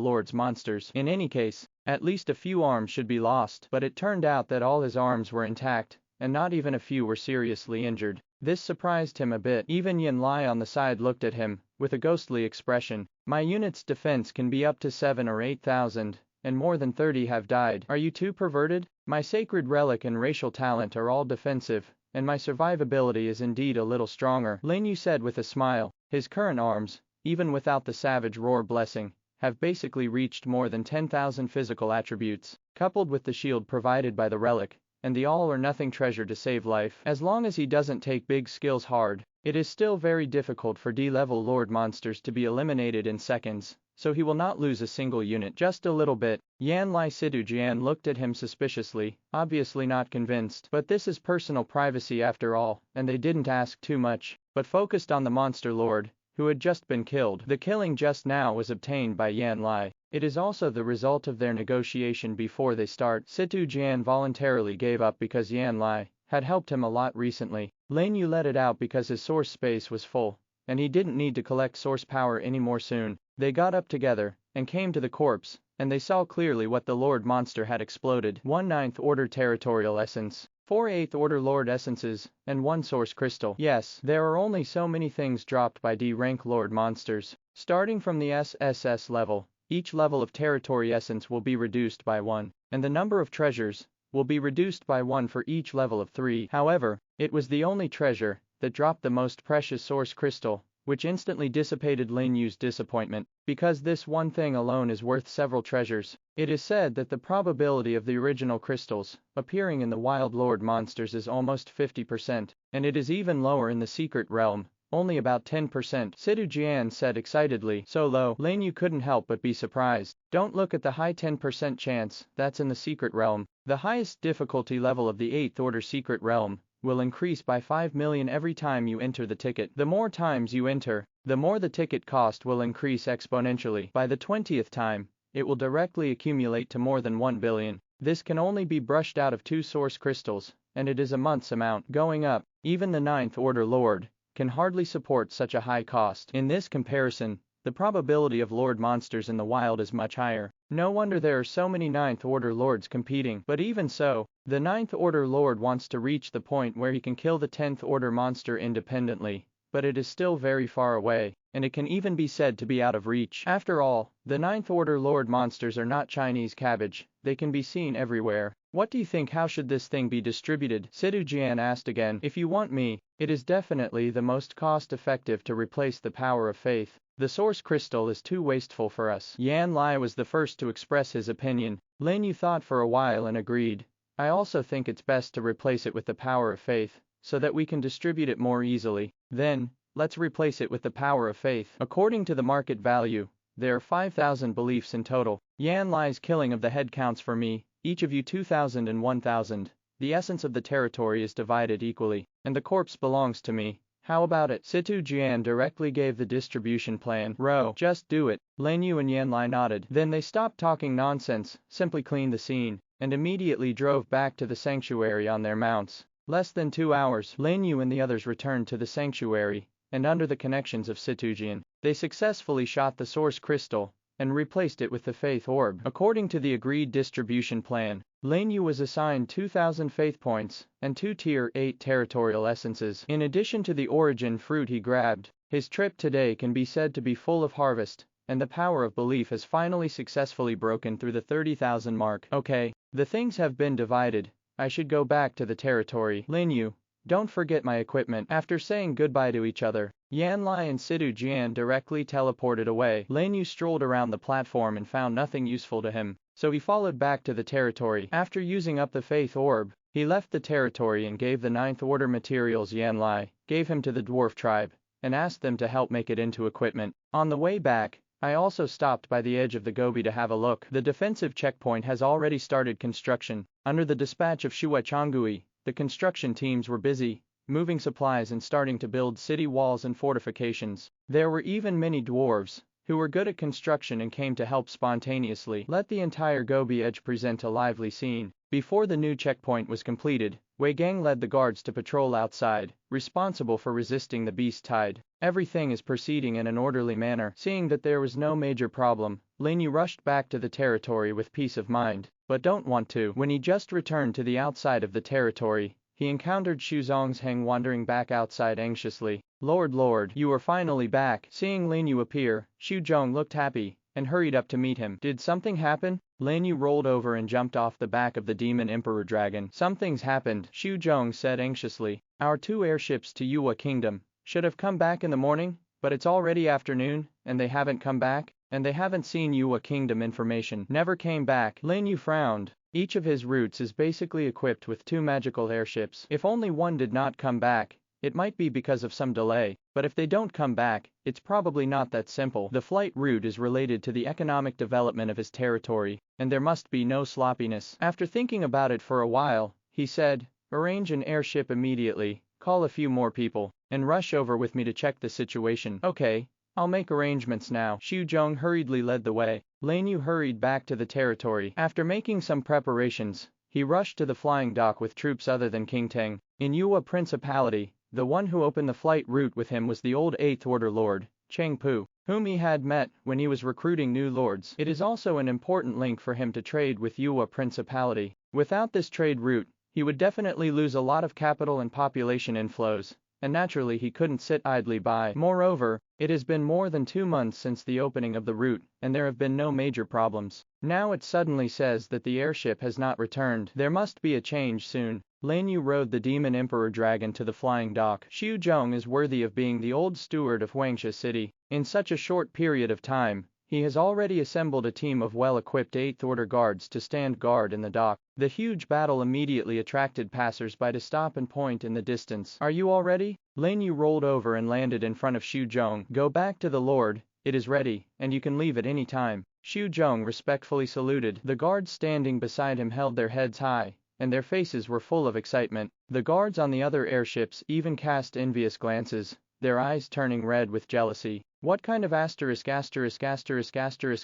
Lord's monsters. In any case, at least a few arms should be lost, but it turned out that all his arms were intact, and not even a few were seriously injured. This surprised him a bit. Even Yan Lai on the side looked at him, with a ghostly expression. My unit's defense can be up to 7 or 8,000, and more than 30 have died. Are you too perverted? My sacred relic and racial talent are all defensive, and my survivability is indeed a little stronger. Lin Yu said with a smile. His current arms, even without the savage roar blessing, have basically reached more than 10,000 physical attributes, coupled with the shield provided by the relic, and the all-or-nothing treasure to save life. As long as he doesn't take big skills hard, it is still very difficult for D-level Lord monsters to be eliminated in seconds, so he will not lose a single unit. Just a little bit. Yan Lai Situ Jian looked at him suspiciously, obviously not convinced. But this is personal privacy after all, and they didn't ask too much, but focused on the monster lord, who had just been killed. The killing just now was obtained by Yan Lai. It is also the result of their negotiation before they start. Situ Jian voluntarily gave up because Yan Lai had helped him a lot recently. Lin Yu let it out because his source space was full, and he didn't need to collect source power anymore soon. They got up together, and came to the corpse, and they saw clearly what the Lord monster had exploded. 1 9th order territorial essence, 4 8th order lord essences, and 1 source crystal. Yes, there are only so many things dropped by D rank lord monsters. Starting from the SSS level, each level of territory essence will be reduced by 1, and the number of treasures will be reduced by 1 for each level of 3. However, it was the only treasure that dropped the most precious source crystal, which instantly dissipated Lin Yu's disappointment, because this one thing alone is worth several treasures. It is said that the probability of the original crystals appearing in the wild lord monsters is almost 50%, and it is even lower in the secret realm, only about 10%. Situ Jian said excitedly. So low. Lin Yu couldn't help but be surprised. Don't look at the high 10% chance that's in the secret realm. The highest difficulty level of the 8th order secret realm will increase by 5 million every time you enter the ticket. The more times you enter, the more the ticket cost will increase exponentially. By the 20th time, it will directly accumulate to more than 1 billion. This can only be brushed out of 2 source crystals, and it is a month's amount. Going up, even the 9th order lord can hardly support such a high cost. In this comparison, the probability of lord monsters in the wild is much higher. No wonder there are so many 9th order lords competing. But even so, the 9th order lord wants to reach the point where he can kill the 10th order monster independently, but it is still very far away, and it can even be said to be out of reach. After all, the Ninth Order Lord monsters are not Chinese cabbage, they can be seen everywhere. What do you think? How should this thing be distributed? Situ Jian asked again. If you want me, it is definitely the most cost-effective to replace the power of faith. The source crystal is too wasteful for us. Yan Lai was the first to express his opinion. Lin You thought for a while and agreed. I also think it's best to replace it with the power of faith, so that we can distribute it more easily. Then, let's replace it with the power of faith. According to the market value, there are 5,000 beliefs in total. Yan Lai's killing of the head counts for me, each of you 2,000 and 1,000. The essence of the territory is divided equally, and the corpse belongs to me. How about it? Situ Jian directly gave the distribution plan. Ro, just do it. Lin You and Yan Lai nodded. Then they stopped talking nonsense, simply cleaned the scene, and immediately drove back to the sanctuary on their mounts. Less than 2 hours, Lin You and the others returned to the sanctuary, and under the connections of Situ Jian, they successfully shot the source crystal, and replaced it with the faith orb. According to the agreed distribution plan, Lin You was assigned 2,000 faith points, and 2 tier 8 territorial essences. In addition to the origin fruit he grabbed, his trip today can be said to be full of harvest, and the power of belief has finally successfully broken through the 30,000 mark. Okay, the things have been divided, I should go back to the territory. Lin You, don't forget my equipment. After saying goodbye to each other, Yan Lai and Situ Jian directly teleported away. Lin You strolled around the platform and found nothing useful to him, so he followed back to the territory. After using up the faith orb, he left the territory and gave the Ninth Order materials Yan Lai gave him to the dwarf tribe, and asked them to help make it into equipment. On the way back, I also stopped by the edge of the Gobi to have a look. The defensive checkpoint has already started construction. Under the dispatch of Shuai Changui, the construction teams were busy, moving supplies and starting to build city walls and fortifications. There were even many dwarves, who were good at construction and came to help spontaneously. Let the entire Gobi edge present a lively scene. Before the new checkpoint was completed, Wei Gang led the guards to patrol outside, responsible for resisting the beast tide. Everything is proceeding in an orderly manner. Seeing that there was no major problem, Lin You rushed back to the territory with peace of mind, but don't want to. When he just returned to the outside of the territory, he encountered Xu Zongsheng wandering back outside anxiously. Lord, you are finally back. Seeing Lin You appear, Xu Zhong looked happy, and hurried up to meet him. Did something happen? Lin You rolled over and jumped off the back of the demon emperor dragon. Something's happened, Xu Zhong said anxiously. Our 2 airships to Yuwa Kingdom should have come back in the morning, but it's already afternoon, and they haven't come back, and they haven't seen Yuwa Kingdom information. Never came back. Lin You frowned. Each of his routes is basically equipped with 2 magical airships. If only one did not come back, it might be because of some delay, but if they don't come back, it's probably not that simple. The flight route is related to the economic development of his territory, and there must be no sloppiness. After thinking about it for a while, he said, arrange an airship immediately, call a few more people, and rush over with me to check the situation. Okay, I'll make arrangements now. Xu Zhong hurriedly led the way. Lin You hurried back to the territory. After making some preparations, he rushed to the flying dock with troops other than King Teng. In Yuwa Principality, the one who opened the flight route with him was the old 8th Order Lord, Cheng Pu, whom he had met when he was recruiting new lords. It is also an important link for him to trade with Yuwa Principality. Without this trade route, he would definitely lose a lot of capital and population inflows, and naturally he couldn't sit idly by. Moreover, it has been more than 2 months since the opening of the route, and there have been no major problems. Now it suddenly says that the airship has not returned. There must be a change soon. Lin You rode the Demon Emperor Dragon to the flying dock. Xu Zhong is worthy of being the old steward of Huangsha City. In such a short period of time, he has already assembled a team of well-equipped 8th Order guards to stand guard in the dock. The huge battle immediately attracted passers-by to stop and point in the distance. Are you all ready? Lin You rolled over and landed in front of Xu Zhong. Go back to the Lord, it is ready, and you can leave at any time. Xu Zhong respectfully saluted. The guards standing beside him held their heads high, and their faces were full of excitement. The guards on the other airships even cast envious glances, their eyes turning red with jealousy. What kind of asterisk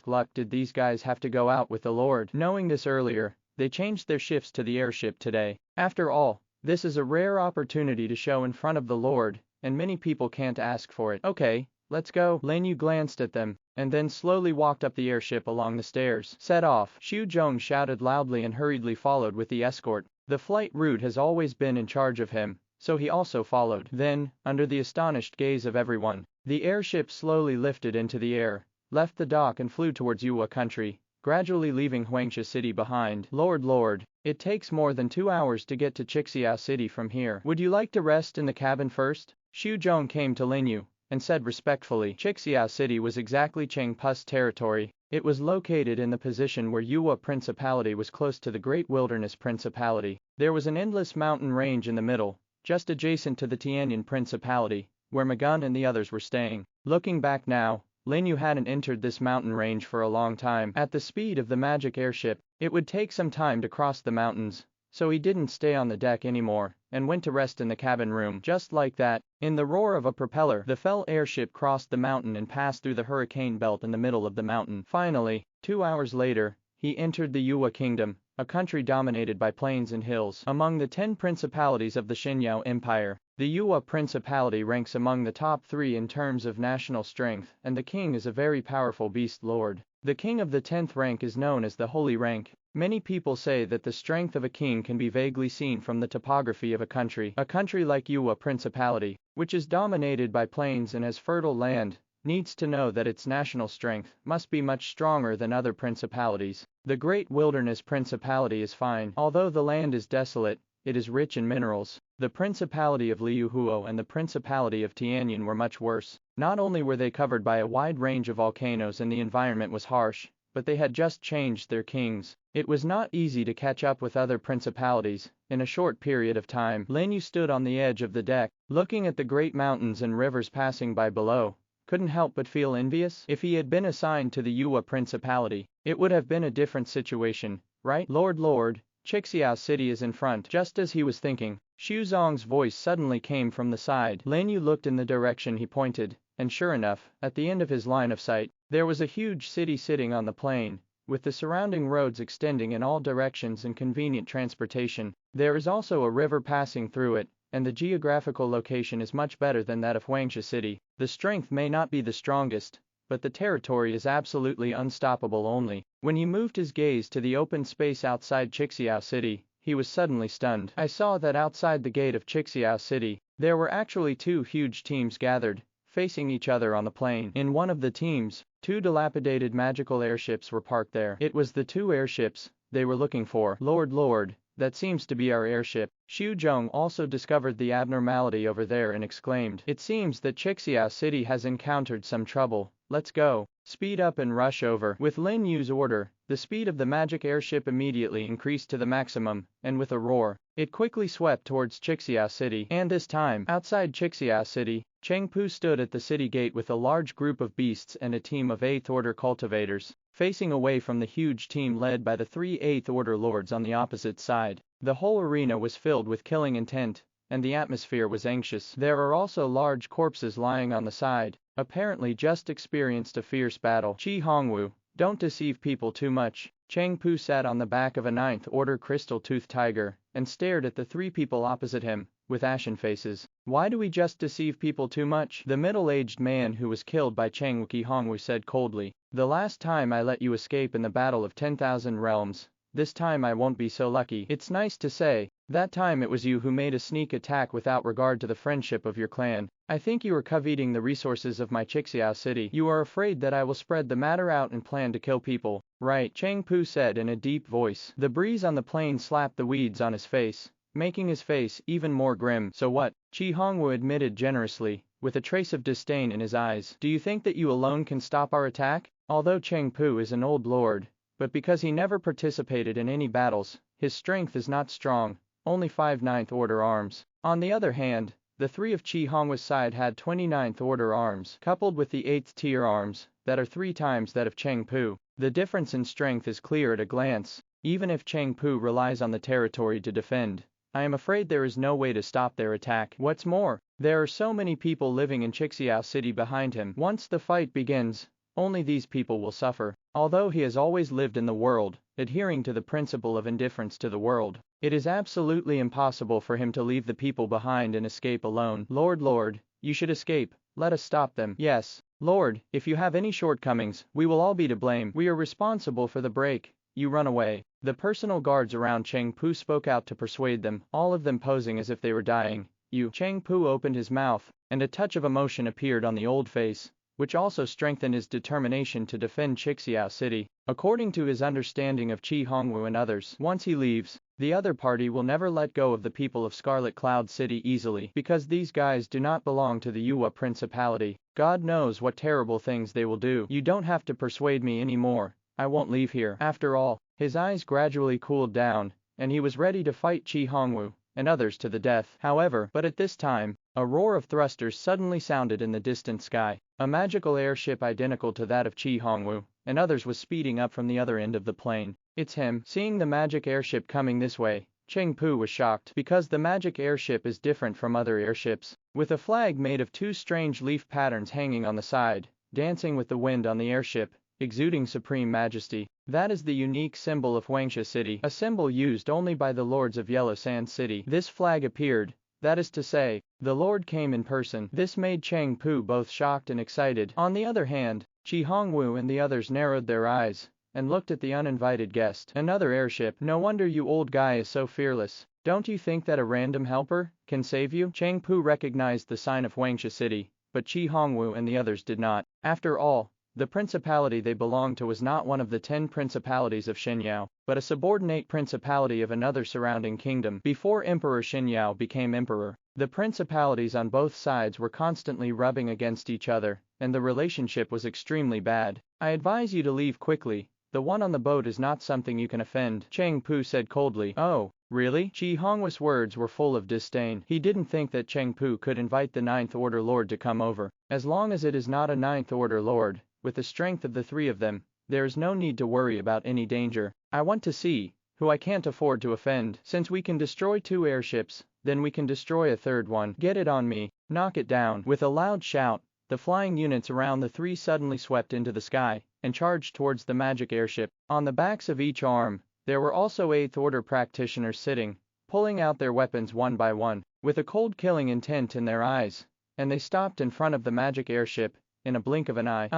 luck did these guys have to go out with the Lord? Knowing this earlier, they changed their shifts to the airship today. After all, this is a rare opportunity to show in front of the Lord, and many people can't ask for it. Okay, let's go. Lin You glanced at them, and then slowly walked up the airship along the stairs. Set off. Xu Zhong shouted loudly and hurriedly followed with the escort. The flight route has always been in charge of him, so he also followed. Then, under the astonished gaze of everyone, the airship slowly lifted into the air, left the dock and flew towards Yuwa country, gradually leaving Huangsha City behind. Lord, it takes more than 2 hours to get to Chixiao City from here. Would you like to rest in the cabin first? Xu Zhong came to Lin You and said respectfully. Chixiao City was exactly Cheng Pu's territory. It was located in the position where Yuwa Principality was close to the Great Wilderness Principality. There was an endless mountain range in the middle, just adjacent to the Tianyan Principality, where Magun and the others were staying. Looking back now, Lin You hadn't entered this mountain range for a long time. At the speed of the magic airship, it would take some time to cross the mountains, so he didn't stay on the deck anymore, and went to rest in the cabin room. Just like that, in the roar of a propeller, the fell airship crossed the mountain and passed through the hurricane belt in the middle of the mountain. Finally, 2 hours later, he entered the Yuwa Kingdom, a country dominated by plains and hills. Among the 10 principalities of the Xinyao Empire, the Yuwa Principality ranks among the top 3 in terms of national strength, and the king is a very powerful beast lord. The king of the 10th rank is known as the Holy Rank. Many people say that the strength of a king can be vaguely seen from the topography of a country. A country like Yuwa Principality, which is dominated by plains and has fertile land, needs to know that its national strength must be much stronger than other principalities. The Great Wilderness Principality is fine. Although the land is desolate, it is rich in minerals. The Principality of Liuhuo and the Principality of Tianyan were much worse. Not only were they covered by a wide range of volcanoes and the environment was harsh, but they had just changed their kings. It was not easy to catch up with other principalities in a short period of time. Lin You stood on the edge of the deck, looking at the great mountains and rivers passing by below. Couldn't help but feel envious. If he had been assigned to the Yuwa Principality, it would have been a different situation, right? Lord, Chixiao City is in front. Just as he was thinking, Xu Zong's voice suddenly came from the side. Lin You looked in the direction he pointed, and sure enough, at the end of his line of sight, there was a huge city sitting on the plain, with the surrounding roads extending in all directions and convenient transportation. There is also a river passing through it, and the geographical location is much better than that of Huangsha City. The strength may not be the strongest, but the territory is absolutely unstoppable. Only when he moved his gaze to the open space outside Chixiao City, he was suddenly stunned. I saw that outside the gate of Chixiao City, there were actually 2 huge teams gathered, facing each other on the plain. In one of the teams, 2 dilapidated magical airships were parked there. It was the 2 airships they were looking for. Lord, that seems to be our airship. Xu Zhong also discovered the abnormality over there and exclaimed, "It seems that Chixiao City has encountered some trouble. Let's go. Speed up and rush over." With Lin Yu's order, the speed of the magic airship immediately increased to the maximum, and with a roar, it quickly swept towards Chixiao City. And this time, outside Chixiao City, Cheng Pu stood at the city gate with a large group of beasts and a team of 8th Order cultivators, facing away from the huge team led by the 3 8th Order lords on the opposite side. The whole arena was filled with killing intent, and the atmosphere was anxious. There are also large corpses lying on the side, apparently just experienced a fierce battle. Chi Hongwu, don't deceive people too much. Cheng Pu sat on the back of a 9th Order crystal-toothed tiger, and stared at the 3 people opposite him, with ashen faces. Why do we just deceive people too much? The middle-aged man who was killed by Cheng Chi Hongwu said coldly. The last time I let you escape in the Battle of 10,000 Realms, this time I won't be so lucky. It's nice to say, that time it was you who made a sneak attack without regard to the friendship of your clan. I think you are coveting the resources of my Chixiao City. You are afraid that I will spread the matter out and plan to kill people, right? Cheng Pu said in a deep voice. The breeze on the plain slapped the weeds on his face, making his face even more grim. So what? Chi Hongwu admitted generously, with a trace of disdain in his eyes. Do you think that you alone can stop our attack? Although Cheng Pu is an old lord, but because he never participated in any battles, his strength is not strong, only 5 9th Order arms. On the other hand, the 3 of Chi Hongwa's side had 29th Order arms, coupled with the 8th tier arms, that are 3 times that of Cheng Pu. The difference in strength is clear at a glance. Even if Cheng Pu relies on the territory to defend, I am afraid there is no way to stop their attack. What's more, there are so many people living in Chixiao City behind him. Once the fight begins, only these people will suffer. Although he has always lived in the world, adhering to the principle of indifference to the world, it is absolutely impossible for him to leave the people behind and escape alone. Lord, you should escape. Let us stop them. Yes, Lord, if you have any shortcomings, we will all be to blame. We are responsible for the break. You run away. The personal guards around Cheng Pu spoke out to persuade them, all of them posing as if they were dying, You. Chang Pu opened his mouth, and a touch of emotion appeared on the old face, which also strengthened his determination to defend Chixiao City. According to his understanding of Chi Hongwu and others, once he leaves, the other party will never let go of the people of Scarlet Cloud City easily, because these guys do not belong to the Yuwa Principality. God knows what terrible things they will do. You don't have to persuade me anymore, I won't leave here. After all, his eyes gradually cooled down, and he was ready to fight Chi Hongwu and others to the death. However, but at this time, a roar of thrusters suddenly sounded in the distant sky. A magical airship identical to that of Chi Hongwu and others was speeding up from the other end of the plane. It's him. Seeing the magic airship coming this way, Cheng Pu was shocked, because the magic airship is different from other airships, with a flag made of two strange leaf patterns hanging on the side, dancing with the wind on the airship, exuding supreme majesty. That is the unique symbol of Huangsha City, a symbol used only by the lords of Yellow Sand City. This flag appeared, that is to say, the lord came in person. This made Cheng Pu both shocked and excited. On the other hand, Chi Hongwu and the others narrowed their eyes and looked at the uninvited guest. Another airship. No wonder you old guy is so fearless. Don't you think that a random helper can save you? Cheng Pu recognized the sign of Huangsha City, but Chi Hongwu and the others did not. After all, the principality they belonged to was not one of the 10 principalities of Xinyao, but a subordinate principality of another surrounding kingdom. Before Emperor Xinyao became emperor, the principalities on both sides were constantly rubbing against each other, and the relationship was extremely bad. I advise you to leave quickly. The one on the boat is not something you can offend, Cheng Pu said coldly. Oh, really? Chi Hongwu's words were full of disdain. He didn't think that Cheng Pu could invite the Ninth Order Lord to come over. As long as it is not a Ninth Order Lord, with the strength of the three of them, there is no need to worry about any danger. I want to see who I can't afford to offend. Since we can destroy 2 airships, then we can destroy a third one. Get it on me. Knock it down. With a loud shout, the flying units around the 3 suddenly swept into the sky and charged towards the magic airship. On the backs of each arm, there were also 8th Order practitioners sitting, pulling out their weapons one by one, with a cold killing intent in their eyes, and they stopped in front of the magic airship in a blink of an eye.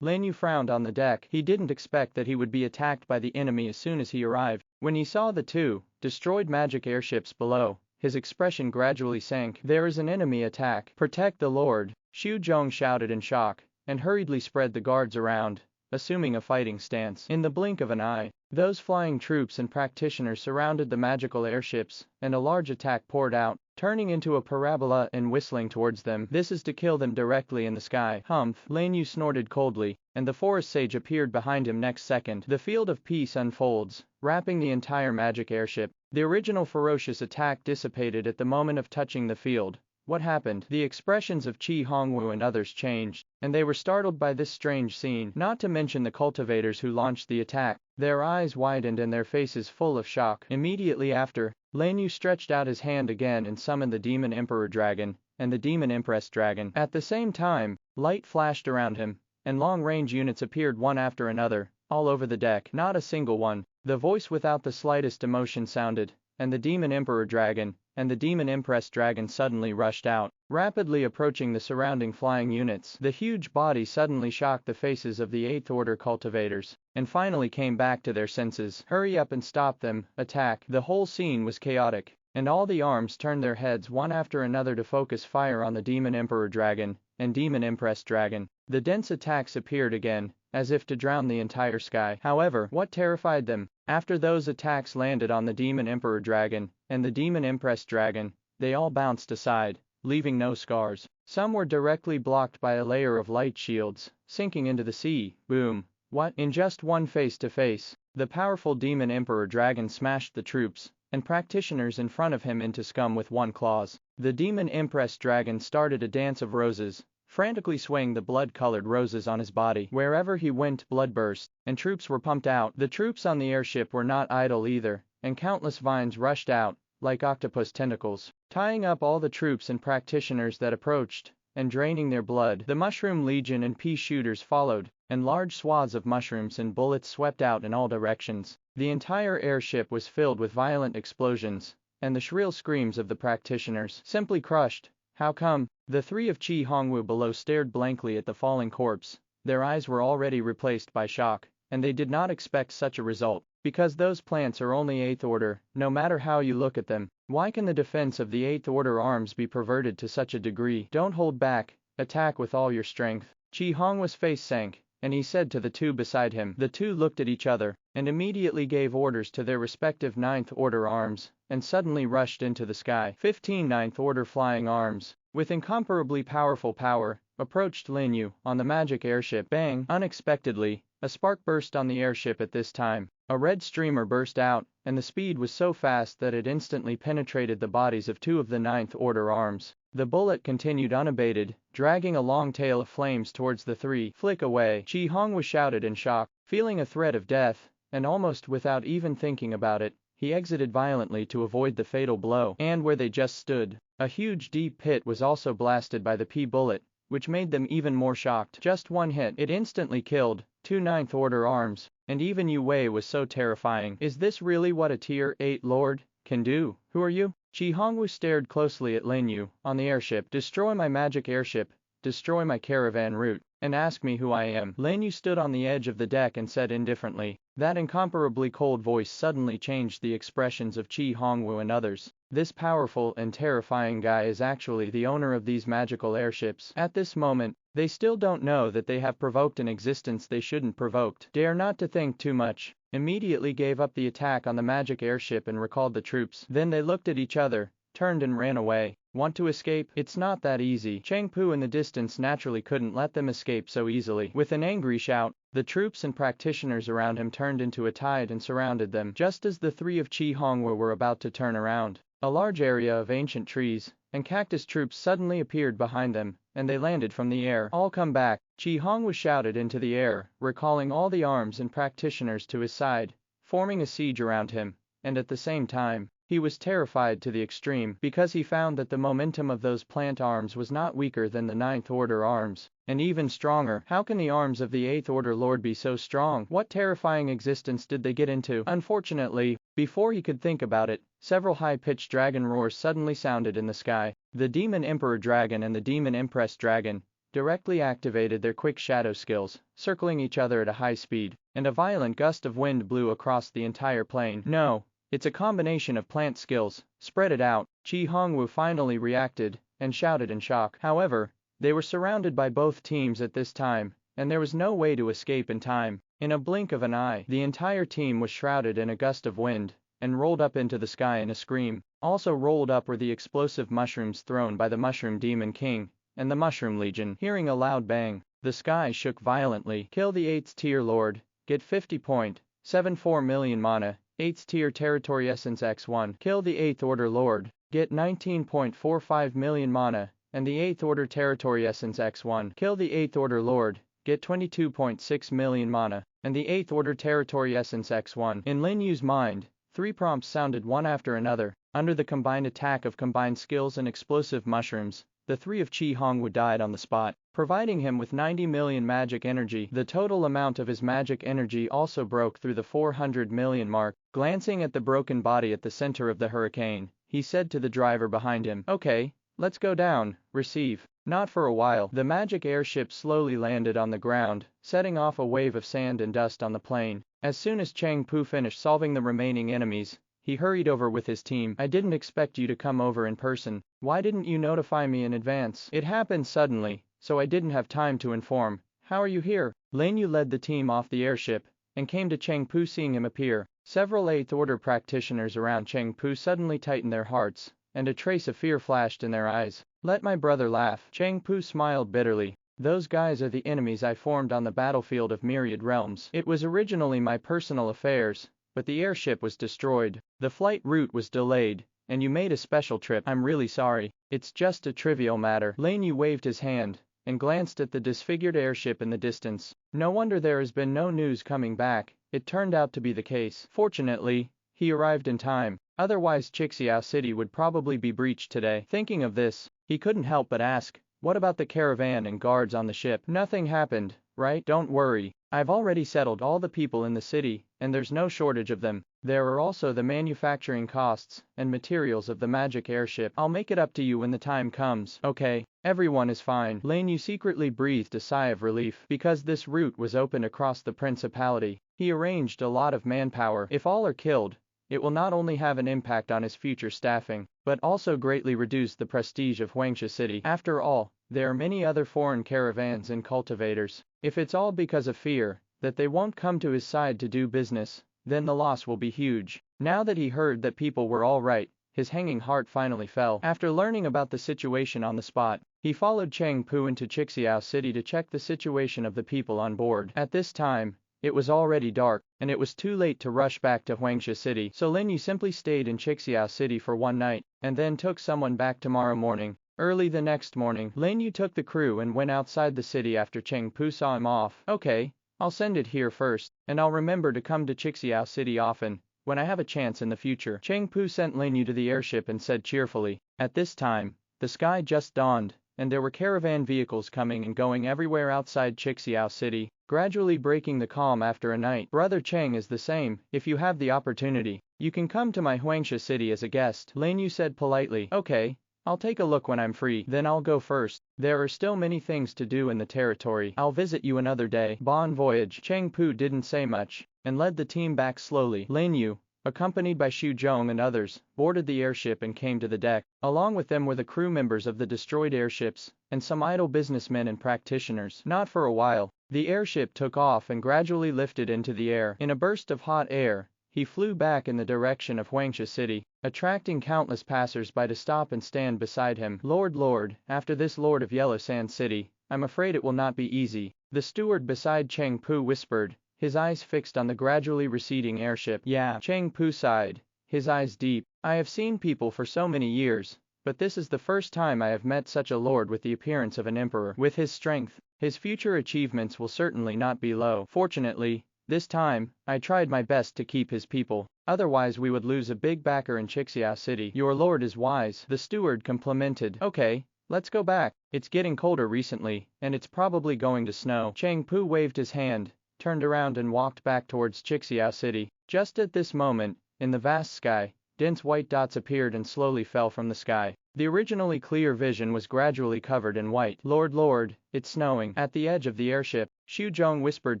Lin You frowned on the deck. He didn't expect that he would be attacked by the enemy as soon as he arrived. When he saw the 2 destroyed magic airships below, his expression gradually sank. There is an enemy attack. Protect the Lord, Xu Zhong shouted in shock, and hurriedly spread the guards around, assuming a fighting stance. In the blink of an eye, those flying troops and practitioners surrounded the magical airships, and a large attack poured out, turning into a parabola and whistling towards them. This is to kill them directly in the sky. Humph, Lin Yu snorted coldly, and the forest sage appeared behind him next second. The field of peace unfolds, wrapping the entire magic airship. The original ferocious attack dissipated at the moment of touching the field. What happened? The expressions of Chi Hongwu and others changed, and they were startled by this strange scene, not to mention the cultivators who launched the attack. Their eyes widened and their faces full of shock. Immediately after, Lin Yu stretched out his hand again and summoned the Demon Emperor Dragon and the Demon Empress Dragon. At the same time, light flashed around him, and long-range units appeared one after another, all over the deck. Not a single one. The voice without the slightest emotion sounded, and the Demon Emperor Dragon and the Demon Empress Dragon suddenly rushed out, rapidly approaching the surrounding flying units. The huge body suddenly shocked the faces of the 8th Order cultivators, and finally came back to their senses. Hurry up and stop them, attack. The whole scene was chaotic, and all the arms turned their heads one after another to focus fire on the Demon Emperor Dragon and Demon Empress Dragon. The dense attacks appeared again, as if to drown the entire sky. However, what terrified them? After those attacks landed on the Demon Emperor Dragon and the Demon Empress Dragon, they all bounced aside, leaving no scars. Some were directly blocked by a layer of light shields, sinking into the sea. Boom. What? In just one face-to-face, the powerful Demon Emperor Dragon smashed the troops and practitioners in front of him into scum with one claws. The Demon Empress Dragon started a dance of roses, frantically swaying the blood-colored roses on his body. Wherever he went, blood burst, and troops were pumped out. The troops on the airship were not idle either, and countless vines rushed out, like octopus tentacles, tying up all the troops and practitioners that approached, and draining their blood. The Mushroom Legion and pea shooters followed, and large swaths of mushrooms and bullets swept out in all directions. The entire airship was filled with violent explosions, and the shrill screams of the practitioners. Simply crushed. How come? The 3 of Chi Hongwu below stared blankly at the falling corpse. Their eyes were already replaced by shock, and they did not expect such a result, because those plants are only 8th order, no matter how you look at them. Why can the defense of the 8th order arms be perverted to such a degree? Don't hold back, attack with all your strength. Chi Honghua's face sank, and he said to the two beside him. The two looked at each other, and immediately gave orders to their respective 9th order arms, and suddenly rushed into the sky. 15 9th order flying arms, with incomparably powerful power, approached Lin You on the magic airship. Bang! Unexpectedly, a spark burst on the airship at this time. A red streamer burst out, and the speed was so fast that it instantly penetrated the bodies of two of the 9th order arms. The bullet continued unabated, dragging a long tail of flames towards the three. Flick away! Chi Honghu shouted in shock, feeling a threat of death, and almost without even thinking about it, he exited violently to avoid the fatal blow. And where they just stood, a huge deep pit was also blasted by the P bullet, which made them even more shocked. Just one hit, it instantly killed two 9th order arms, and even Yu Wei was so terrifying. Is this really what a tier 8 lord can do? Who are you? Chi Honghu stared closely at Lin You on the airship. Destroy my magic airship, destroy my caravan route, and ask me who I am. Lin You stood on the edge of the deck and said indifferently. That incomparably cold voice suddenly changed the expressions of Chi Honghu and others. This powerful and terrifying guy is actually the owner of these magical airships. At this moment, they still don't know that they have provoked an existence they shouldn't provoked. Dare not to think too much. Immediately gave up the attack on the magic airship and recalled the troops. Then they looked at each other, turned and ran away. Want to escape? It's not that easy. Cheng Pu in the distance naturally couldn't let them escape so easily. With an angry shout, the troops and practitioners around him turned into a tide and surrounded them. Just as the three of Chi Honghu were about to turn around, a large area of ancient trees and cactus troops suddenly appeared behind them, and they landed from the air. All come back! Chi Honghu shouted into the air, recalling all the arms and practitioners to his side, forming a siege around him, and at the same time, he was terrified to the extreme because he found that the momentum of those plant arms was not weaker than the 9th order arms, and even stronger. How can the arms of the 8th order lord be so strong? What terrifying existence did they get into? Unfortunately, before he could think about it, several high-pitched dragon roars suddenly sounded in the sky. The Demon Emperor Dragon and the Demon Empress Dragon directly activated their quick shadow skills, circling each other at a high speed, and a violent gust of wind blew across the entire plain. No! It's a combination of plant skills. Spread it out. Chi Honghu finally reacted, and shouted in shock. However, they were surrounded by both teams at this time, and there was no way to escape in time. In a blink of an eye, the entire team was shrouded in a gust of wind, and rolled up into the sky in a scream. Also rolled up were the explosive mushrooms thrown by the Mushroom Demon King, and the Mushroom Legion. Hearing a loud bang, the sky shook violently. Kill the 8th tier lord, get 50.74 million mana. 8th tier territory essence x1. Kill the 8th order lord, get 19.45 million mana, and the 8th order territory essence x1. Kill the 8th order lord, get 22.6 million mana, and the 8th order territory essence x1. In Lin Yu's mind, three prompts sounded one after another. Under the combined attack of combined skills and explosive mushrooms, the three of Chi Honghu died on the spot, providing him with 90 million magic energy. The total amount of his magic energy also broke through the 400 million mark. Glancing at the broken body at the center of the hurricane, he said to the driver behind him, "Okay, let's go down, receive." Not for a while. The magic airship slowly landed on the ground, setting off a wave of sand and dust on the plain. As soon as Cheng Pu finished solving the remaining enemies, he hurried over with his team. I didn't expect you to come over in person. Why didn't you notify me in advance? It happened suddenly, so I didn't have time to inform. How are you here? Lin Yu led the team off the airship, and came to Cheng Pu. Seeing him appear, several 8th order practitioners around Cheng Pu suddenly tightened their hearts, and a trace of fear flashed in their eyes. Let my brother laugh. Cheng Pu smiled bitterly. Those guys are the enemies I formed on the battlefield of Myriad Realms. It was originally my personal affairs, but the airship was destroyed. The flight route was delayed, and you made a special trip. I'm really sorry. It's just a trivial matter. Lin Yu waved his hand, and glanced at the disfigured airship in the distance. No wonder there has been no news coming back. It turned out to be the case. Fortunately, he arrived in time. Otherwise Chixiao City would probably be breached today. Thinking of this, he couldn't help but ask, what about the caravan and guards on the ship? Nothing happened, right? Don't worry. I've already settled all the people in the city, and there's no shortage of them. There are also the manufacturing costs and materials of the magic airship. I'll make it up to you when the time comes, okay? Everyone is fine. Lin You secretly breathed a sigh of relief because this route was open across the principality. He arranged a lot of manpower. If all are killed, it will not only have an impact on his future staffing, but also greatly reduce the prestige of Huangsha City. After all, there are many other foreign caravans and cultivators. If it's all because of fear that they won't come to his side to do business, then the loss will be huge. Now that he heard that people were all right, his hanging heart finally fell. After learning about the situation on the spot, he followed Cheng Pu into Chixiao City to check the situation of the people on board. At this time, it was already dark, and it was too late to rush back to Huangsha City, so Lin You simply stayed in Chixiao City for one night, and then took someone back tomorrow morning. Early the next morning, Lin You took the crew and went outside the city after Cheng Pu saw him off. Okay, I'll send it here first, and I'll remember to come to Chixiao City often, when I have a chance in the future. Cheng Pu sent Lin You to the airship and said cheerfully. At this time, the sky just dawned, and there were caravan vehicles coming and going everywhere outside Chixiao City, gradually breaking the calm after a night. Brother Cheng is the same. If you have the opportunity, you can come to my Huangsha City as a guest. Lin You said politely. Okay, I'll take a look when I'm free. Then I'll go first. There are still many things to do in the territory. I'll visit you another day. Bon voyage. Cheng Pu didn't say much, and led the team back slowly. Lin You, accompanied by Xu Zhong and others, boarded the airship and came to the deck. Along with them were the crew members of the destroyed airships, and some idle businessmen and practitioners. Not for a while, the airship took off and gradually lifted into the air. In a burst of hot air, he flew back in the direction of Huangsha City, attracting countless passers-by to stop and stand beside him. Lord, after this Lord of Yellow Sand City, I'm afraid it will not be easy, the steward beside Cheng Pu whispered, his eyes fixed on the gradually receding airship. Yeah, Cheng Pu sighed, his eyes deep. I have seen people for so many years, but this is the first time I have met such a lord with the appearance of an emperor. With his strength, his future achievements will certainly not be low. Fortunately, this time, I tried my best to keep his people, otherwise we would lose a big backer in Chixiao City. Your lord is wise, the steward complimented. Okay, let's go back. It's getting colder recently, and it's probably going to snow. Cheng Pu waved his hand, turned around and walked back towards Chixiao City. Just at this moment, in the vast sky, dense white dots appeared and slowly fell from the sky. The originally clear vision was gradually covered in white. Lord, it's snowing. At the edge of the airship, Xu Zhong whispered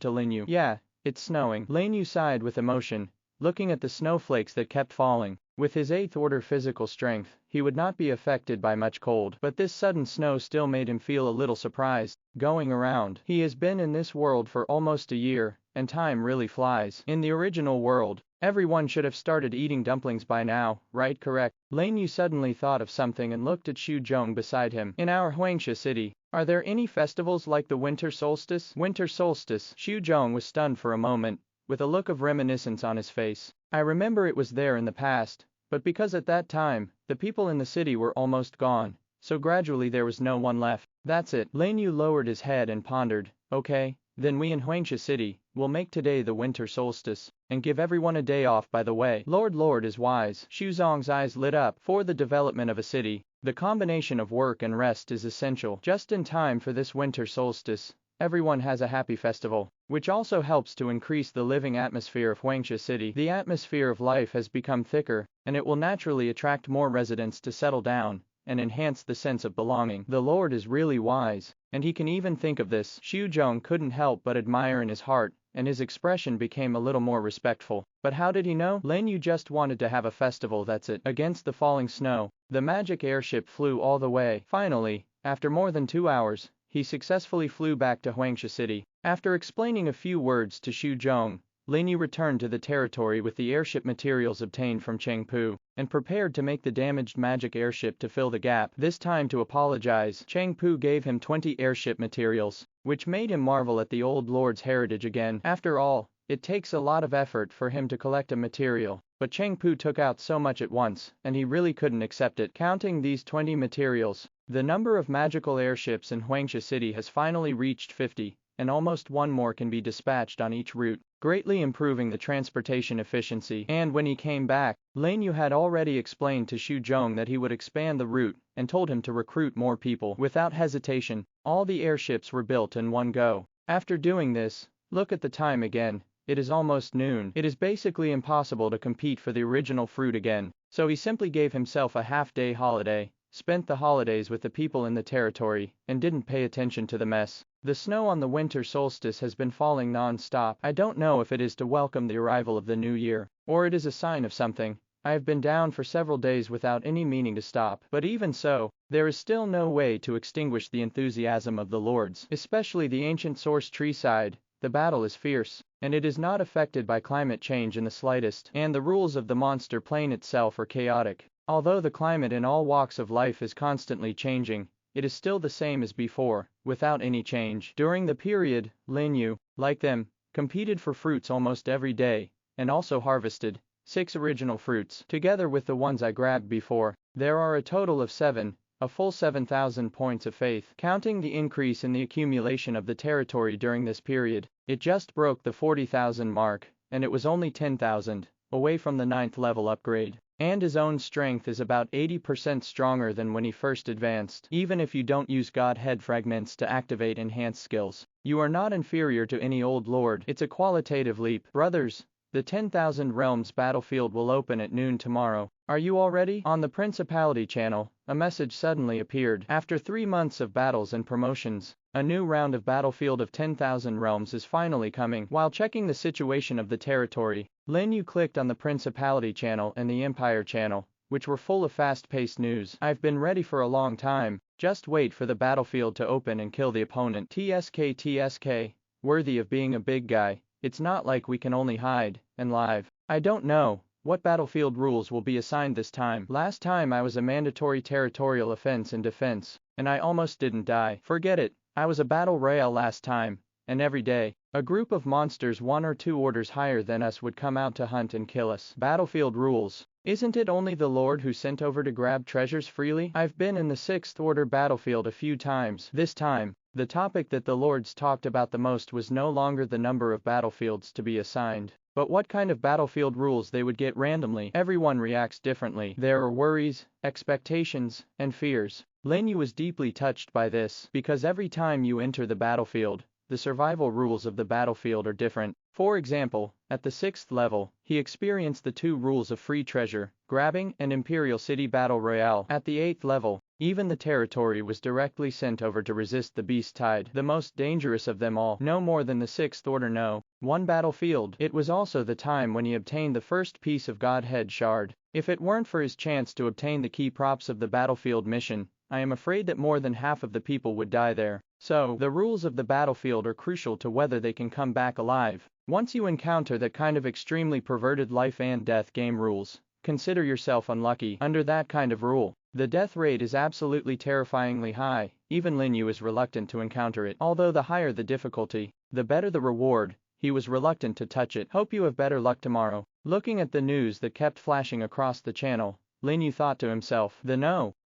to Lin You. Yeah, it's snowing. Lin You sighed with emotion, looking at the snowflakes that kept falling. With his 8th order physical strength, he would not be affected by much cold, but this sudden snow still made him feel a little surprised. Going around, he has been in this world for almost a year, and time really flies. In the original world, everyone should have started eating dumplings by now, right? Correct. Lin You suddenly thought of something and looked at Xu Zhong beside him. In our Huangsha City, are there any festivals like the winter solstice? Winter solstice. Xu Zhong was stunned for a moment, with a look of reminiscence on his face. I remember it was there in the past, but because at that time, the people in the city were almost gone, so gradually there was no one left. That's it. Lin You lowered his head and pondered. Okay, then we in Huangsha City will make today the winter solstice, and give everyone a day off. By the way, Lord is wise. Xu Zhong's eyes lit up. For the development of a city, the combination of work and rest is essential. Just in time for this winter solstice, everyone has a happy festival, which also helps to increase the living atmosphere of Huangsha City. The atmosphere of life has become thicker, and it will naturally attract more residents to settle down and enhance the sense of belonging. The Lord is really wise, and he can even think of this. Xu Zhong couldn't help but admire in his heart, and his expression became a little more respectful. But how did he know? Lin You just wanted to have a festival, that's it. Against the falling snow, the magic airship flew all the way. Finally, after more than 2 hours, he successfully flew back to Huangsha City. After explaining a few words to Xu Zhong, Lin You returned to the territory with the airship materials obtained from Cheng Pu, and prepared to make the damaged magic airship to fill the gap. This time to apologize, Cheng Pu gave him 20 airship materials, which made him marvel at the old lord's heritage again. After all, it takes a lot of effort for him to collect a material, but Cheng Pu took out so much at once, and he really couldn't accept it. Counting these 20 materials, the number of magical airships in Huangsha City has finally reached 50, and almost one more can be dispatched on each route, greatly improving the transportation efficiency. And when he came back, Lin You had already explained to Xu Zhong that he would expand the route, and told him to recruit more people. Without hesitation, all the airships were built in one go. After doing this, look at the time again. It is almost noon. It is basically impossible to compete for the original fruit again. So he simply gave himself a half-day holiday, spent the holidays with the people in the territory, and didn't pay attention to the mess. The snow on the winter solstice has been falling non-stop. I don't know if it is to welcome the arrival of the new year, or it is a sign of something. I have been down for several days without any meaning to stop, but even so, there is still no way to extinguish the enthusiasm of the lords, especially the ancient source tree side. The battle is fierce, and it is not affected by climate change in the slightest, and the rules of the monster plane itself are chaotic. Although the climate in all walks of life is constantly changing, it is still the same as before, without any change. During the period, Lin You, like them, competed for fruits almost every day, and also harvested 6 original fruits, together with the ones I grabbed before. There are a total of 7, a full 7,000 points of faith. Counting the increase in the accumulation of the territory during this period, it just broke the 40,000 mark, and it was only 10,000, away from the 9th level upgrade. And his own strength is about 80% stronger than when he first advanced. Even if you don't use Godhead fragments to activate enhanced skills, you are not inferior to any old lord. It's a qualitative leap. Brothers, the 10,000 Realms battlefield will open at noon tomorrow. Are you all ready? On the Principality channel, a message suddenly appeared. After 3 months of battles and promotions, a new round of Battlefield of 10,000 Realms is finally coming. While checking the situation of the territory, Lin You clicked on the Principality channel and the Empire channel, which were full of fast-paced news. I've been ready for a long time. Just wait for the battlefield to open and kill the opponent. TSK, worthy of being a big guy. It's not like we can only hide and live. I don't know what battlefield rules will be assigned this time. Last time I was a mandatory territorial offense and defense, and I almost didn't die. Forget it, I was a battle royale last time, and every day, a group of monsters 1 or 2 orders higher than us would come out to hunt and kill us. Battlefield rules. Isn't it only the Lord who sent over to grab treasures freely? I've been in the 6th order battlefield a few times. This time, the topic that the lords talked about the most was no longer the number of battlefields to be assigned, but what kind of battlefield rules they would get randomly. Everyone reacts differently. There are worries, expectations, and fears. Lin Yu was deeply touched by this, because every time you enter the battlefield, the survival rules of the battlefield are different. For example, at the 6th level, he experienced the 2 rules of free treasure, grabbing, and Imperial City Battle Royale. At the 8th level, even the territory was directly sent over to resist the Beast Tide, the most dangerous of them all. No more than the 6th order no. 1 battlefield. It was also the time when he obtained the first piece of Godhead shard. If it weren't for his chance to obtain the key props of the battlefield mission, I am afraid that more than half of the people would die there. So, the rules of the battlefield are crucial to whether they can come back alive. Once you encounter that kind of extremely perverted life and death game rules, consider yourself unlucky. Under that kind of rule, the death rate is absolutely terrifyingly high. Even Lin Yu is reluctant to encounter it. Although the higher the difficulty, the better the reward, he was reluctant to touch it. Hope you have better luck tomorrow. Looking at the news that kept flashing across the channel, Lin Yu thought to himself,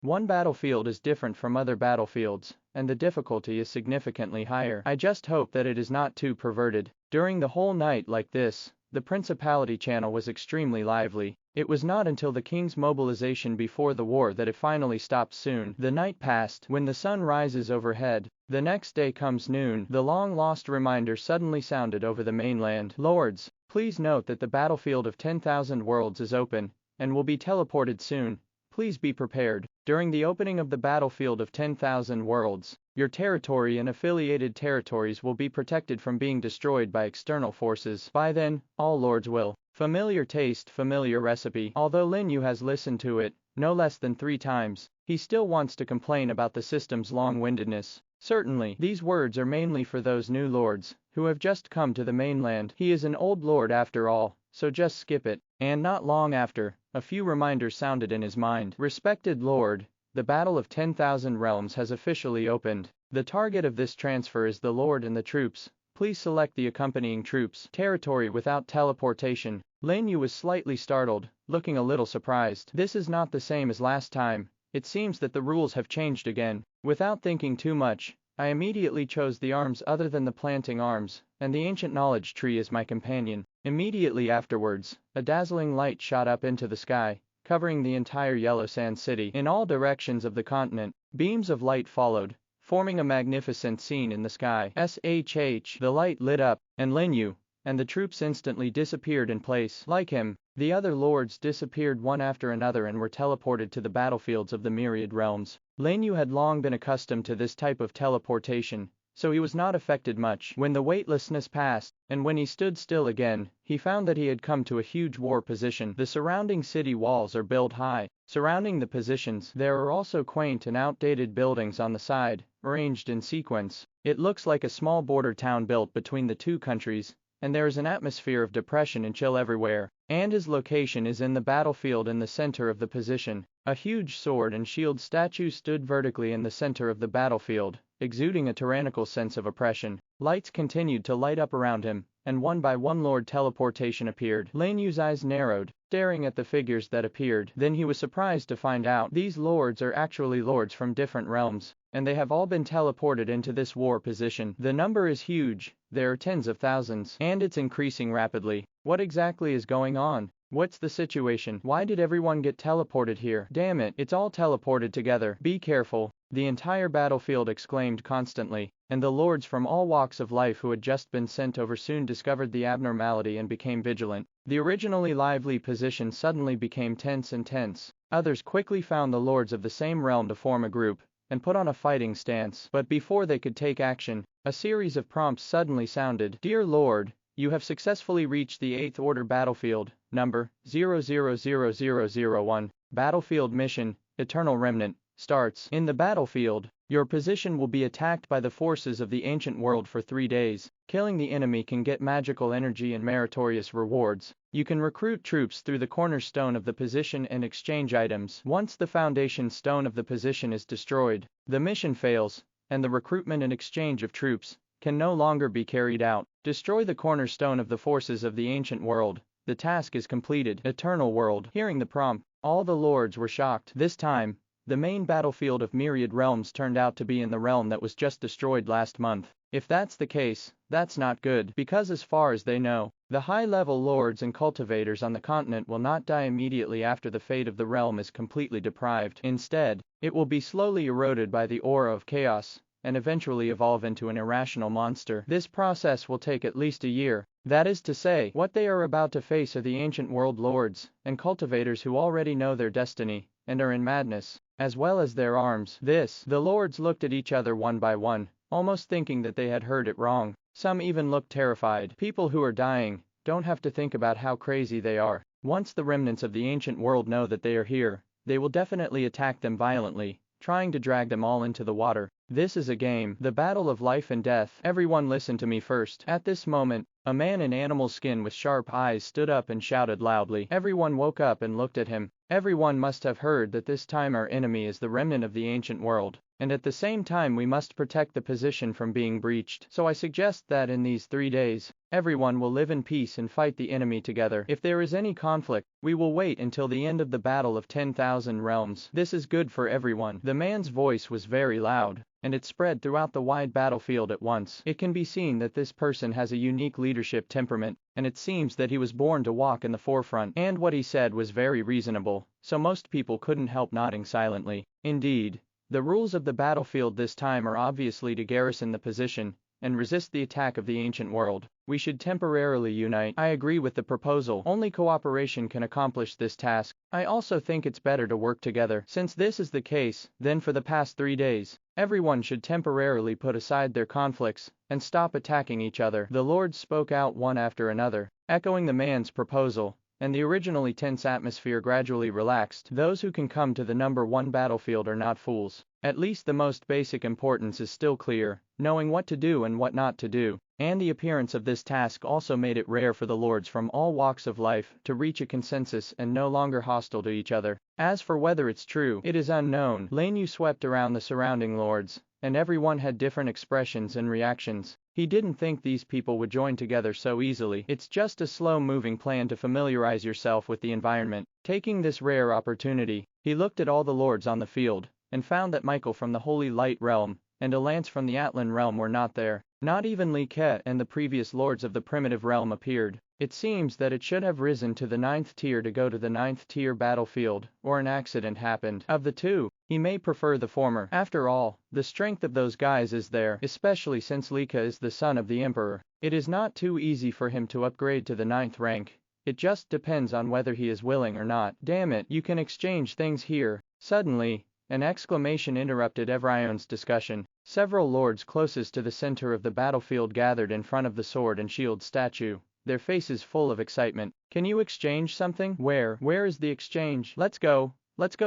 one battlefield is different from other battlefields, and the difficulty is significantly higher. I just hope that it is not too perverted. During the whole night like this, the Principality channel was extremely lively. It was not until the king's mobilization before the war that it finally stopped soon. The night passed. When the sun rises overhead, the next day comes noon. The long-lost reminder suddenly sounded over the mainland. Lords, please note that the battlefield of 10,000 worlds is open, and will be teleported soon. Please be prepared. During the opening of the battlefield of 10,000 worlds, your territory and affiliated territories will be protected from being destroyed by external forces. By then, all lords will. Familiar taste, familiar recipe. Although Lin Yu has listened to it, no less than 3 times, he still wants to complain about the system's long-windedness. Certainly, these words are mainly for those new lords, who have just come to the mainland. He is an old lord after all, so just skip it. And not long after, a few reminders sounded in his mind. Respected Lord, the Battle of 10,000 Realms has officially opened. The target of this transfer is the Lord and the troops. Please select the accompanying troops. Territory without teleportation. Lin Yu was slightly startled, looking a little surprised. This is not the same as last time. It seems that the rules have changed again. Without thinking too much, I immediately chose the arms other than the planting arms, and the ancient knowledge tree as my companion. Immediately afterwards, a dazzling light shot up into the sky, covering the entire Yellow Sand City. In all directions of the continent, beams of light followed, forming a magnificent scene in the sky. The light lit up, and Lin Yu, and the troops instantly disappeared in place. Like him, the other lords disappeared one after another and were teleported to the battlefields of the myriad realms. Lin You had long been accustomed to this type of teleportation, so he was not affected much when the weightlessness passed, and when he stood still again, he found that he had come to a huge war position. The surrounding city walls are built high. Surrounding the positions, there are also quaint and outdated buildings on the side, arranged in sequence. It looks like a small border town built between the two countries, and there is an atmosphere of depression and chill everywhere. And his location is in the battlefield in the center of the position. A huge sword and shield statue stood vertically in the center of the battlefield, exuding a tyrannical sense of oppression. Lights continued to light up around him, and one by one Lord Teleportation appeared. Lin Yu's eyes narrowed, staring at the figures that appeared. Then he was surprised to find out these lords are actually lords from different realms, and they have all been teleported into this war position. The number is huge, there are tens of thousands, and it's increasing rapidly. What exactly is going on? What's the situation? Why did everyone get teleported here? Damn it, it's all teleported together. Be careful, the entire battlefield exclaimed constantly, and the lords from all walks of life who had just been sent over soon discovered the abnormality and became vigilant. The originally lively position suddenly became tense and tense. Others quickly found the lords of the same realm to form a group and put on a fighting stance. But before they could take action, a series of prompts suddenly sounded. Dear Lord, you have successfully reached the 8th Order battlefield, number 000001. Battlefield mission, Eternal Remnant, starts. In the battlefield, your position will be attacked by the forces of the ancient world for 3 days. Killing the enemy can get magical energy and meritorious rewards. You can recruit troops through the cornerstone of the position and exchange items. Once the foundation stone of the position is destroyed, the mission fails, and the recruitment and exchange of troops can no longer be carried out. Destroy the cornerstone of the forces of the ancient world. The task is completed. Eternal world. Hearing the prompt, all the lords were shocked. This time, the main battlefield of myriad realms turned out to be in the realm that was just destroyed last month. If that's the case, that's not good, because as far as they know, the high-level lords and cultivators on the continent will not die immediately after the fate of the realm is completely deprived. Instead, it will be slowly eroded by the aura of chaos, and eventually evolve into an irrational monster. This process will take at least a year. That is to say, what they are about to face are the ancient world lords and cultivators who already know their destiny and are in madness, as well as their arms. The lords looked at each other one by one, almost thinking that they had heard it wrong. Some even looked terrified. People who are dying don't have to think about how crazy they are. Once the remnants of the ancient world know that they are here, they will definitely attack them violently, trying to drag them all into the water. This is a game, the battle of life and death. Everyone listen to me first. At this moment, a man in animal skin with sharp eyes stood up and shouted loudly. Everyone woke up and looked at him. Everyone must have heard that this time our enemy is the remnant of the ancient world, and at the same time we must protect the position from being breached. So I suggest that in these 3 days, everyone will live in peace and fight the enemy together. If there is any conflict, we will wait until the end of the battle of 10,000 realms. This is good for everyone. The man's voice was very loud, and it spread throughout the wide battlefield at once. It can be seen that this person has a unique leadership temperament, and it seems that he was born to walk in the forefront. And what he said was very reasonable, so most people couldn't help nodding silently. Indeed, the rules of the battlefield this time are obviously to garrison the position and resist the attack of the ancient world. We should temporarily unite. I agree with the proposal. Only cooperation can accomplish this task. I also think it's better to work together. Since this is the case, then for the past 3 days, everyone should temporarily put aside their conflicts and stop attacking each other. The lords spoke out one after another, echoing the man's proposal, and the originally tense atmosphere gradually relaxed. Those who can come to the number 1 battlefield are not fools. At least the most basic importance is still clear, knowing what to do and what not to do. And the appearance of this task also made it rare for the lords from all walks of life to reach a consensus and no longer hostile to each other. As for whether it's true, it is unknown. Lin You swept around the surrounding lords, and everyone had different expressions and reactions. He didn't think these people would join together so easily. It's just a slow-moving plan to familiarize yourself with the environment. Taking this rare opportunity, he looked at all the lords on the field, and found that Michael from the Holy Light Realm and a lance from the Atlan Realm were not there. Not even Li Ke and the previous lords of the primitive realm appeared. It seems that it should have risen to the 9th tier to go to the 9th tier battlefield, or an accident happened. Of the two, he may prefer the former. After all, the strength of those guys is there, especially since Lika is the son of the emperor. It is not too easy for him to upgrade to the 9th rank. It just depends on whether he is willing or not. Damn it, you can exchange things here. Suddenly, an exclamation interrupted Evrion's discussion. Several lords closest to the center of the battlefield gathered in front of the sword and shield statue, their faces full of excitement. Can you exchange something? Where is the exchange? Let's go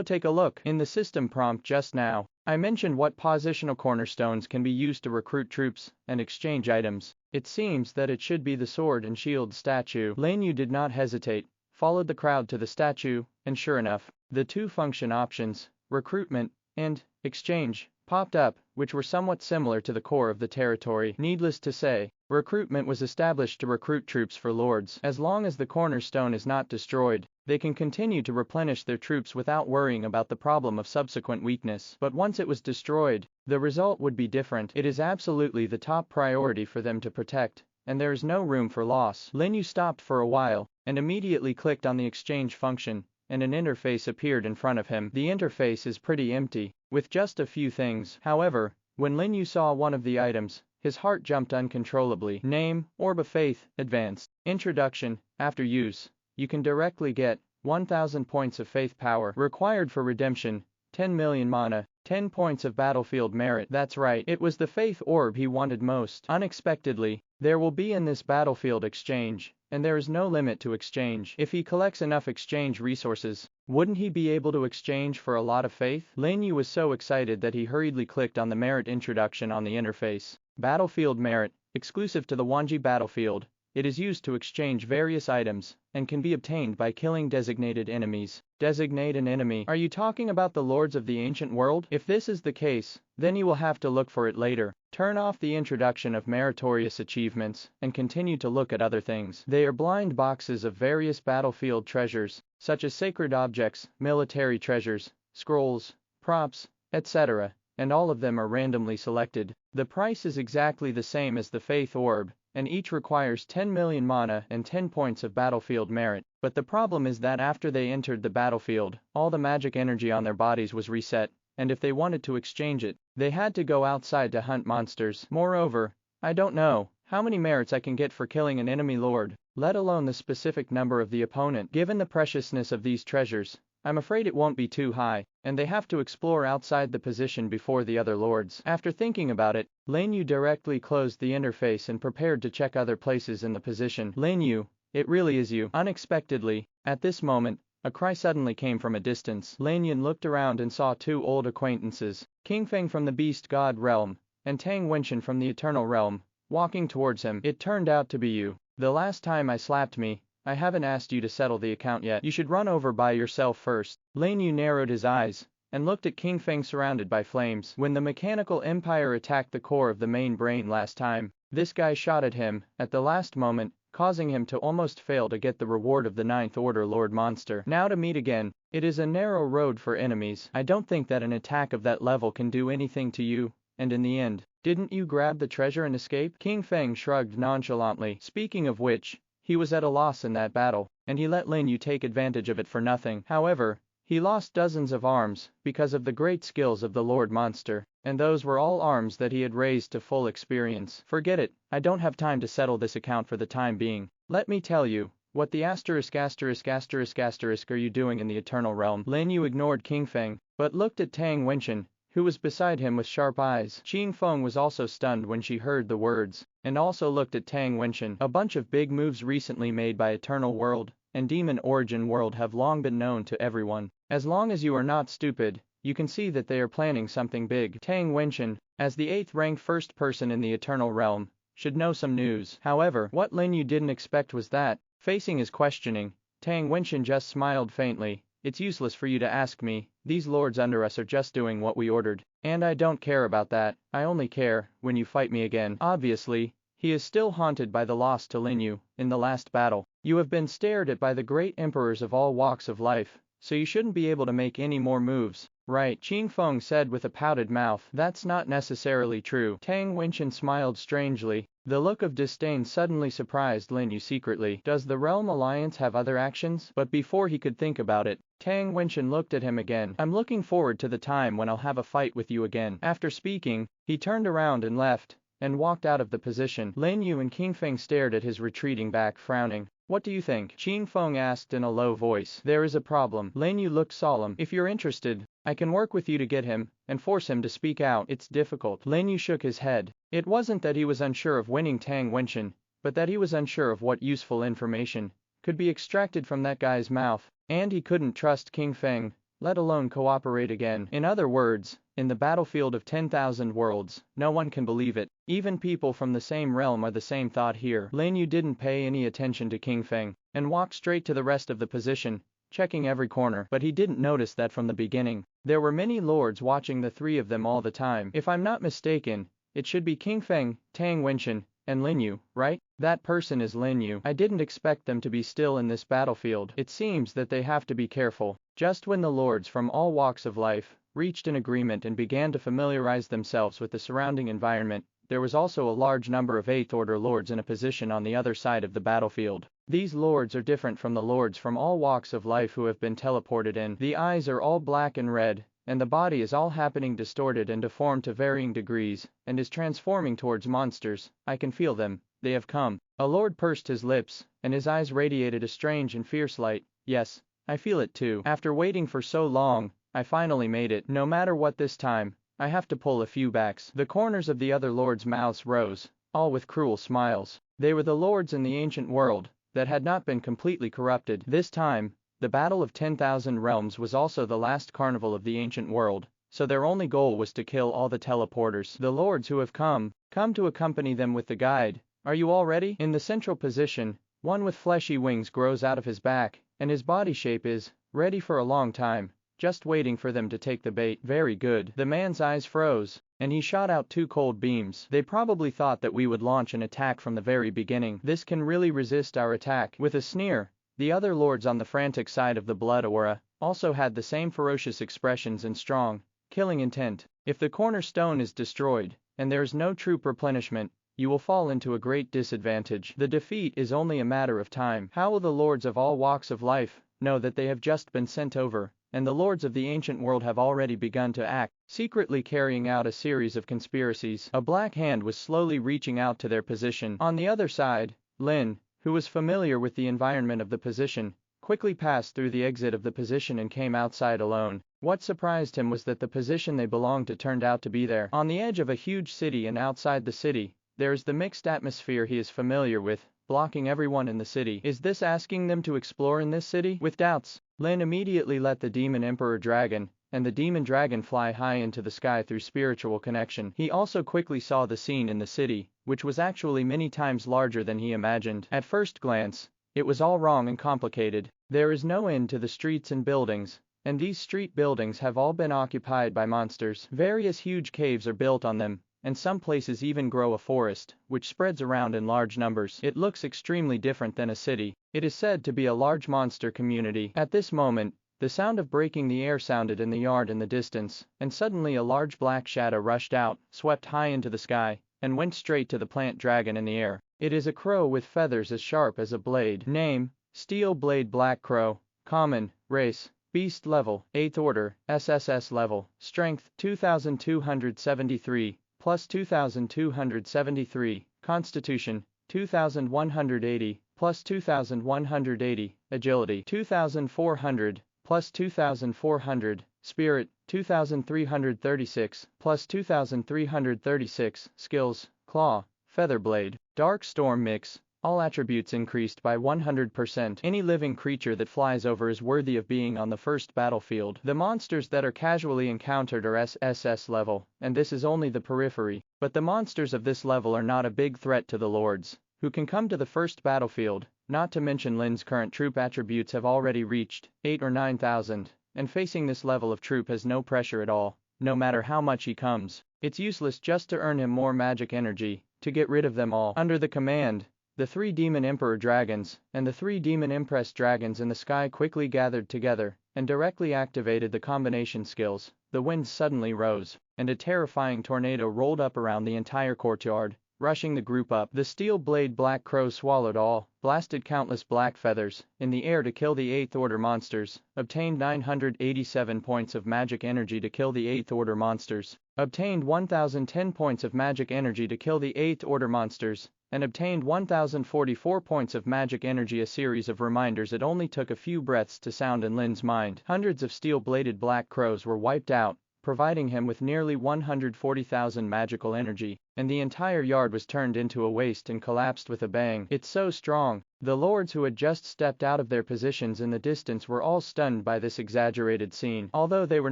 take a look. In the system prompt just now, I mentioned what positional cornerstones can be used to recruit troops and exchange items. It seems that it should be the sword and shield statue. Lin You did not hesitate, followed the crowd to the statue, and sure enough, the two function options, recruitment and exchange, popped up, which were somewhat similar to the core of the territory. Needless to say, recruitment was established to recruit troops for lords. As long as the cornerstone is not destroyed, they can continue to replenish their troops without worrying about the problem of subsequent weakness. But once it was destroyed, the result would be different. It is absolutely the top priority for them to protect, and there is no room for loss. Lin Yu stopped for a while, and immediately clicked on the exchange function, and an interface appeared in front of him. The interface is pretty empty, with just a few things. However, when Lin Yu saw one of the items, his heart jumped uncontrollably. Name, Orb of Faith, Advanced. Introduction. After use, you can directly get 1000 points of faith power. Required for redemption, 10 million mana, 10 points of battlefield merit. That's right, it was the faith orb he wanted most. Unexpectedly, there will be in this battlefield exchange, and there is no limit to exchange. If he collects enough exchange resources, wouldn't he be able to exchange for a lot of faith? Lin Yu was so excited that he hurriedly clicked on the merit introduction on the interface. Battlefield merit, exclusive to the Wanji battlefield. It is used to exchange various items, and can be obtained by killing designated enemies. Designate an enemy. Are you talking about the lords of the ancient world? If this is the case, then you will have to look for it later. Turn off the introduction of meritorious achievements, and continue to look at other things. They are blind boxes of various battlefield treasures, such as sacred objects, military treasures, scrolls, props, etc., and all of them are randomly selected. The price is exactly the same as the faith orb, and each requires 10 million mana and 10 points of battlefield merit. But the problem is that after they entered the battlefield, all the magic energy on their bodies was reset, and if they wanted to exchange it, they had to go outside to hunt monsters. Moreover, I don't know how many merits I can get for killing an enemy lord, let alone the specific number of the opponent. Given the preciousness of these treasures, I'm afraid it won't be too high, and they have to explore outside the position before the other lords. After thinking about it, Lin Yu directly closed the interface and prepared to check other places in the position. Lin Yu, it really is you. Unexpectedly, at this moment, a cry suddenly came from a distance. Lin Yu looked around and saw two old acquaintances, King Feng from the Beast God realm, and Tang Wenshan from the Eternal realm, walking towards him. It turned out to be you. The last time I slapped me, I haven't asked you to settle the account yet. You should run over by yourself first. Lin Yu narrowed his eyes, and looked at King Feng surrounded by flames. When the mechanical empire attacked the core of the main brain last time, this guy shot at him, at the last moment, causing him to almost fail to get the reward of the 9th Order Lord Monster. Now to meet again, it is a narrow road for enemies. I don't think that an attack of that level can do anything to you, and in the end, didn't you grab the treasure and escape? King Feng shrugged nonchalantly. Speaking of which, he was at a loss in that battle, and he let Lin Yu take advantage of it for nothing. However, he lost dozens of arms because of the great skills of the Lord Monster, and those were all arms that he had raised to full experience. Forget it, I don't have time to settle this account for the time being. Let me tell you, what the asterisk are you doing in the Eternal Realm? Lin Yu ignored King Feng, but looked at Tang Wenshan, who was beside him with sharp eyes. Qing Feng was also stunned when she heard the words, and also looked at Tang Wenshan. A bunch of big moves recently made by Eternal World and Demon Origin World have long been known to everyone. As long as you are not stupid, you can see that they are planning something big. Tang Wenshan, as the 8th ranked first person in the Eternal Realm, should know some news. However, what Lin Yu didn't expect was that, facing his questioning, Tang Wenshan just smiled faintly. It's useless for you to ask me, these lords under us are just doing what we ordered, and I don't care about that. I only care when you fight me again. Obviously, he is still haunted by the loss to Lin Yu in the last battle. You have been stared at by the great emperors of all walks of life, so you shouldn't be able to make any more moves, right? Qing Feng said with a pouted mouth. That's not necessarily true. Tang Wenchen smiled strangely. The look of disdain suddenly surprised Lin You secretly. Does the Realm Alliance have other actions? But before he could think about it, Tang Wenchen looked at him again. I'm looking forward to the time when I'll have a fight with you again. After speaking, he turned around and left, and walked out of the position. Lin You and King Feng stared at his retreating back, frowning. What do you think? Qing Feng asked in a low voice. There is a problem. Lin You looked solemn. If you're interested, I can work with you to get him, and force him to speak out. It's difficult. Lin Yu shook his head. It wasn't that he was unsure of winning Tang Wenchen, but that he was unsure of what useful information could be extracted from that guy's mouth, and he couldn't trust King Feng, let alone cooperate again. In other words, in the battlefield of 10,000 worlds, no one can believe it. Even people from the same realm are the same thought here. Lin Yu didn't pay any attention to King Feng, and walked straight to the rest of the position, checking every corner. But he didn't notice that from the beginning. There were many lords watching the three of them all the time. If I'm not mistaken, it should be King Feng, Tang Wenchen, and Lin You, right? That person is Lin You. I didn't expect them to be still in this battlefield. It seems that they have to be careful. Just when the lords from all walks of life reached an agreement and began to familiarize themselves with the surrounding environment, there was also a large number of 8th Order lords in a position on the other side of the battlefield. These lords are different from the lords from all walks of life who have been teleported in. The eyes are all black and red, and the body is all happening distorted and deformed to varying degrees, and is transforming towards monsters. I can feel them. They have come. A lord pursed his lips, and his eyes radiated a strange and fierce light. Yes, I feel it too. After waiting for so long, I finally made it. No matter what this time, I have to pull a few backs. The corners of the other lords' mouths rose, all with cruel smiles. They were the lords in the ancient world that had not been completely corrupted. This time, the Battle of 10,000 Realms was also the last carnival of the ancient world, so their only goal was to kill all the teleporters. The lords who have come to accompany them with the guide. Are you all ready? In the central position, one with fleshy wings grows out of his back, and his body shape is ready for a long time, just waiting for them to take the bait. Very good. The man's eyes froze, and he shot out 2 cold beams. They probably thought that we would launch an attack from the very beginning. This can really resist our attack. With a sneer, the other lords on the frantic side of the blood aura also had the same ferocious expressions and strong, killing intent. If the cornerstone is destroyed, and there is no troop replenishment, you will fall into a great disadvantage. The defeat is only a matter of time. How will the lords of all walks of life know that they have just been sent over, and the lords of the ancient world have already begun to act, secretly carrying out a series of conspiracies? A black hand was slowly reaching out to their position. On the other side, Lin, who was familiar with the environment of the position, quickly passed through the exit of the position and came outside alone. What surprised him was that the position they belonged to turned out to be there. On the edge of a huge city, and outside the city, there is the mixed atmosphere he is familiar with, blocking everyone in the city. Is this asking them to explore in this city? With doubts, Lin immediately let the Demon Emperor Dragon and the Demon Dragon fly high into the sky through spiritual connection. He also quickly saw the scene in the city, which was actually many times larger than he imagined. At first glance, it was all wrong and complicated. There is no end to the streets and buildings, and these street buildings have all been occupied by monsters. Various huge caves are built on them, and some places even grow a forest, which spreads around in large numbers. It looks extremely different than a city. It is said to be a large monster community. At this moment, the sound of breaking the air sounded in the yard in the distance, and suddenly a large black shadow rushed out, swept high into the sky, and went straight to the plant dragon in the air. It is a crow with feathers as sharp as a blade. Name: Steel Blade Black Crow. Common. Race: Beast. Level: 8th Order, SSS level. Strength: 2273. Plus 2273, Constitution, 2180, plus 2180, Agility, 2400, plus 2400, Spirit, 2336, plus 2336, Skills, Claw, Featherblade, Dark Storm Mix. All attributes increased by 100%. Any living creature that flies over is worthy of being on the first battlefield. The monsters that are casually encountered are SSS level, and this is only the periphery. But the monsters of this level are not a big threat to the lords, who can come to the first battlefield. Not to mention Lin's current troop attributes have already reached 8 or 9,000, and facing this level of troop has no pressure at all. No matter how much he comes, it's useless just to earn him more magic energy, to get rid of them all. Under the command The 3 Demon Emperor dragons and the 3 Demon Empress dragons in the sky quickly gathered together and directly activated the combination skills. The winds suddenly rose, and a terrifying tornado rolled up around the entire courtyard, rushing the group up. The steel-blade black crow swallowed all, blasted countless black feathers in the air to kill the 8th Order monsters, obtained 987 points of magic energy to kill the 8th Order monsters, obtained 1010 points of magic energy to kill the 8th Order monsters, and obtained 1044 points of magic energy. A series of reminders it only took a few breaths to sound in Lin's mind. Hundreds of steel-bladed black crows were wiped out, providing him with nearly 140,000 magical energy, and the entire yard was turned into a waste and collapsed with a bang. It's so strong. The lords who had just stepped out of their positions in the distance were all stunned by this exaggerated scene. Although they were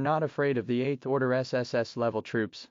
not afraid of the 8th Order SSS level troops,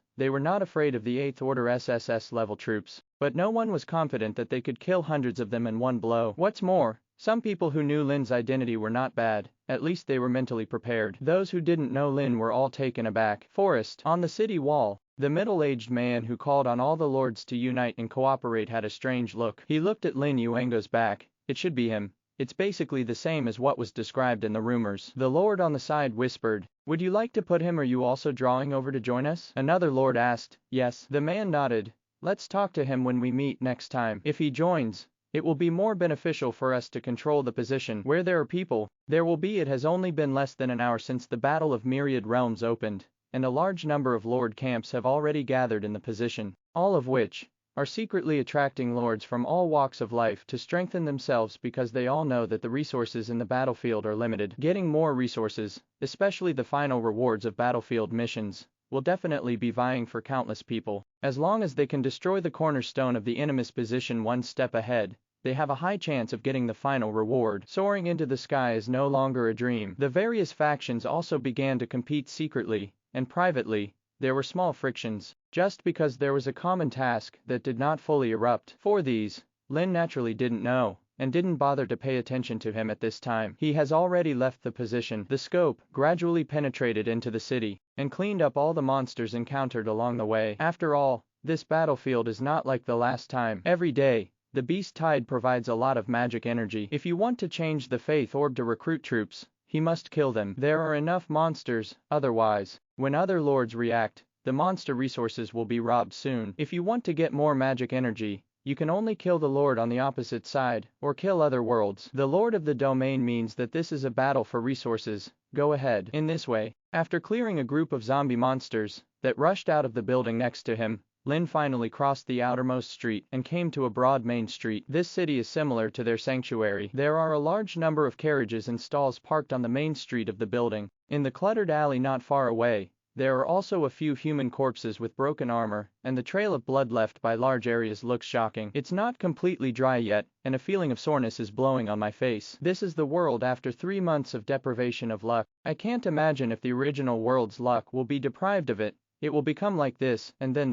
but no one was confident that they could kill hundreds of them in one blow. What's more, some people who knew Lin's identity were not bad, at least they were mentally prepared. Those who didn't know Lin were all taken aback. Forest. On the city wall, the middle-aged man who called on all the lords to unite and cooperate had a strange look. He looked at Lin Yu's back. It should be him. It's basically the same as what was described in the rumors. The lord on the side whispered, "Would you like to put him? Are you also drawing over to join us?" Another lord asked. Yes. The man nodded. Let's talk to him when we meet next time. If he joins, it will be more beneficial for us to control the position. Where there are people, there will be. It has only been less than an hour since the Battle of Myriad Realms opened, and a large number of lord camps have already gathered in the position, all of which are secretly attracting lords from all walks of life to strengthen themselves because they all know that the resources in the battlefield are limited. Getting more resources, especially the final rewards of battlefield missions, will definitely be vying for countless people. As long as they can destroy the cornerstone of the enemy's position one step ahead, they have a high chance of getting the final reward. Soaring into the sky is no longer a dream. The various factions also began to compete secretly and privately. There were small frictions, just because there was a common task that did not fully erupt. For these, Lin naturally didn't know, and didn't bother to pay attention to him at this time. He has already left the position. The scope gradually penetrated into the city, and cleaned up all the monsters encountered along the way. After all, this battlefield is not like the last time. Every day, the Beast Tide provides a lot of magic energy. If you want to change the Faith Orb to recruit troops, he must kill them. There are enough monsters, otherwise, when other lords react, the monster resources will be robbed soon. If you want to get more magic energy, you can only kill the lord on the opposite side, or kill other worlds. The lord of the domain means that this is a battle for resources. Go ahead. In this way, after clearing a group of zombie monsters that rushed out of the building next to him, Lin finally crossed the outermost street and came to a broad main street. This city is similar to their sanctuary. There are a large number of carriages and stalls parked on the main street of the building. In the cluttered alley not far away, there are also a few human corpses with broken armor, and the trail of blood left by large areas looks shocking. It's not completely dry yet, and a feeling of soreness is blowing on my face. This is the world after 3 months of deprivation of luck. I can't imagine if the original world's luck will be deprived of it. It will become like this, and then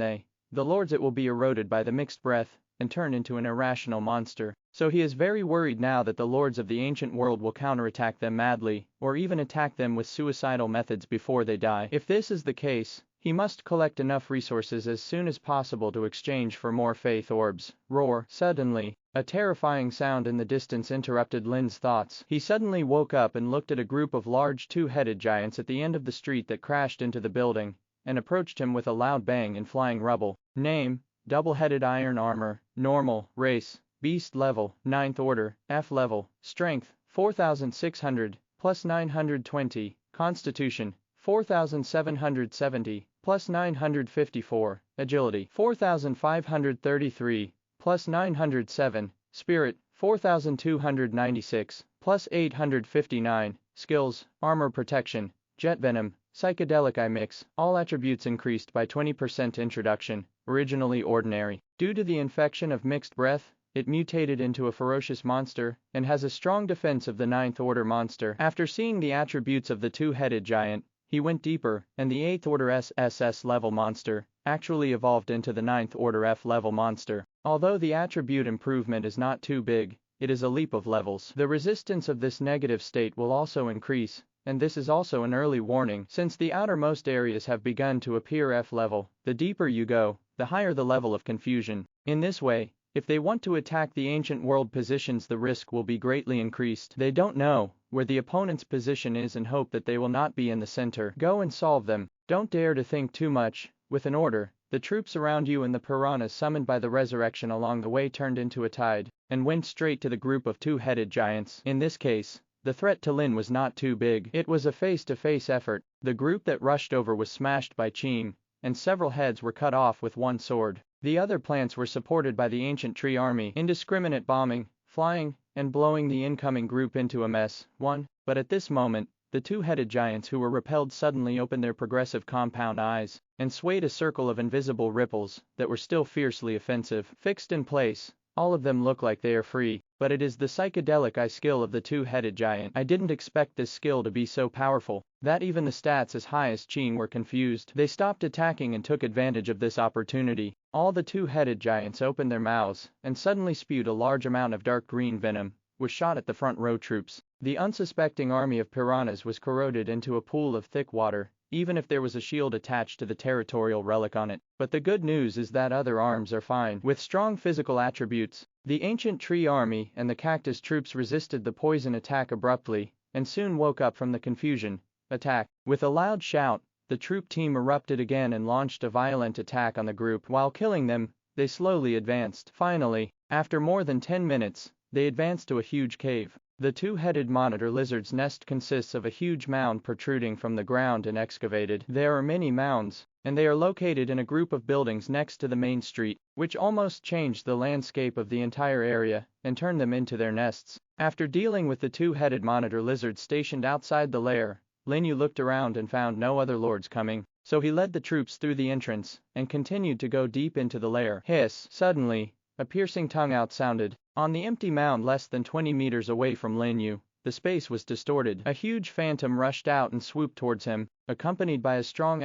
the lords, it will be eroded by the mixed breath, and turn into an irrational monster. So he is very worried now that the lords of the ancient world will counterattack them madly, or even attack them with suicidal methods before they die. If this is the case, he must collect enough resources as soon as possible to exchange for more faith orbs. Roar. Suddenly, a terrifying sound in the distance interrupted Lin's thoughts. He suddenly woke up and looked at a group of large two-headed giants at the end of the street that crashed into the building, and approached him with a loud bang and flying rubble. Name: double-headed iron armor, normal, race, beast level, 9th order, F level, strength, 4600, plus 920, constitution, 4770, plus 954, agility, 4533, plus 907, spirit, 4296, plus 859, skills, armor protection, jet venom, psychedelic eye mix. All attributes increased by 20%. Introduction. Originally ordinary. Due to the infection of mixed breath, it mutated into a ferocious monster, and has a strong defense of the 9th order monster. After seeing the attributes of the two-headed giant, he went deeper, and the 8th order SSS level monster actually evolved into the 9th order F level monster. Although the attribute improvement is not too big, it is a leap of levels. The resistance of this negative state will also increase, and this is also an early warning. Since the outermost areas have begun to appear F level, the deeper you go, the higher the level of confusion. In this way, If they want to attack the ancient world positions, the risk will be greatly increased. They don't know where the opponent's position is and hope that they will not be in the center. Go and solve them. Don't dare to think too much. With an order, the troops around you and the piranhas summoned by the resurrection along the way turned into a tide and went straight to the group of two-headed giants. In this case, the threat to Lin was not too big. It was a face-to-face effort. The group that rushed over was smashed by Qing, and several heads were cut off with one sword. The other plants were supported by the ancient tree army. Indiscriminate bombing, flying, and blowing the incoming group into a mess. But at this moment, the two-headed giants who were repelled suddenly opened their progressive compound eyes and swayed a circle of invisible ripples that were still fiercely offensive. Fixed in place, all of them look like they are free, but it is the psychedelic eye skill of the two-headed giant. I didn't expect this skill to be so powerful that even the stats as high as Qing were confused. They stopped attacking and took advantage of this opportunity. All the two-headed giants opened their mouths and suddenly spewed a large amount of dark green venom, was shot at the front row troops. The unsuspecting army of piranhas was corroded into a pool of thick water, even if there was a shield attached to the territorial relic on it. But the good news is that other arms are fine, with strong physical attributes. The ancient tree army and the cactus troops resisted the poison attack abruptly, and soon woke up from the confusion. Attack! With a loud shout, the troop team erupted again and launched a violent attack on the group. While killing them, they slowly advanced. Finally, after more than 10 minutes, they advanced to a huge cave. The two-headed monitor lizard's nest consists of a huge mound protruding from the ground and excavated. There are many mounds, and they are located in a group of buildings next to the main street, which almost changed the landscape of the entire area and turned them into their nests. After dealing with the two-headed monitor lizard stationed outside the lair, Lin You looked around and found no other lords coming, so he led the troops through the entrance and continued to go deep into the lair. Hiss! Suddenly, a piercing tongue out sounded. On the empty mound less than 20 meters away from Lin You, the space was distorted. A huge phantom rushed out and swooped towards him, accompanied by a strong ****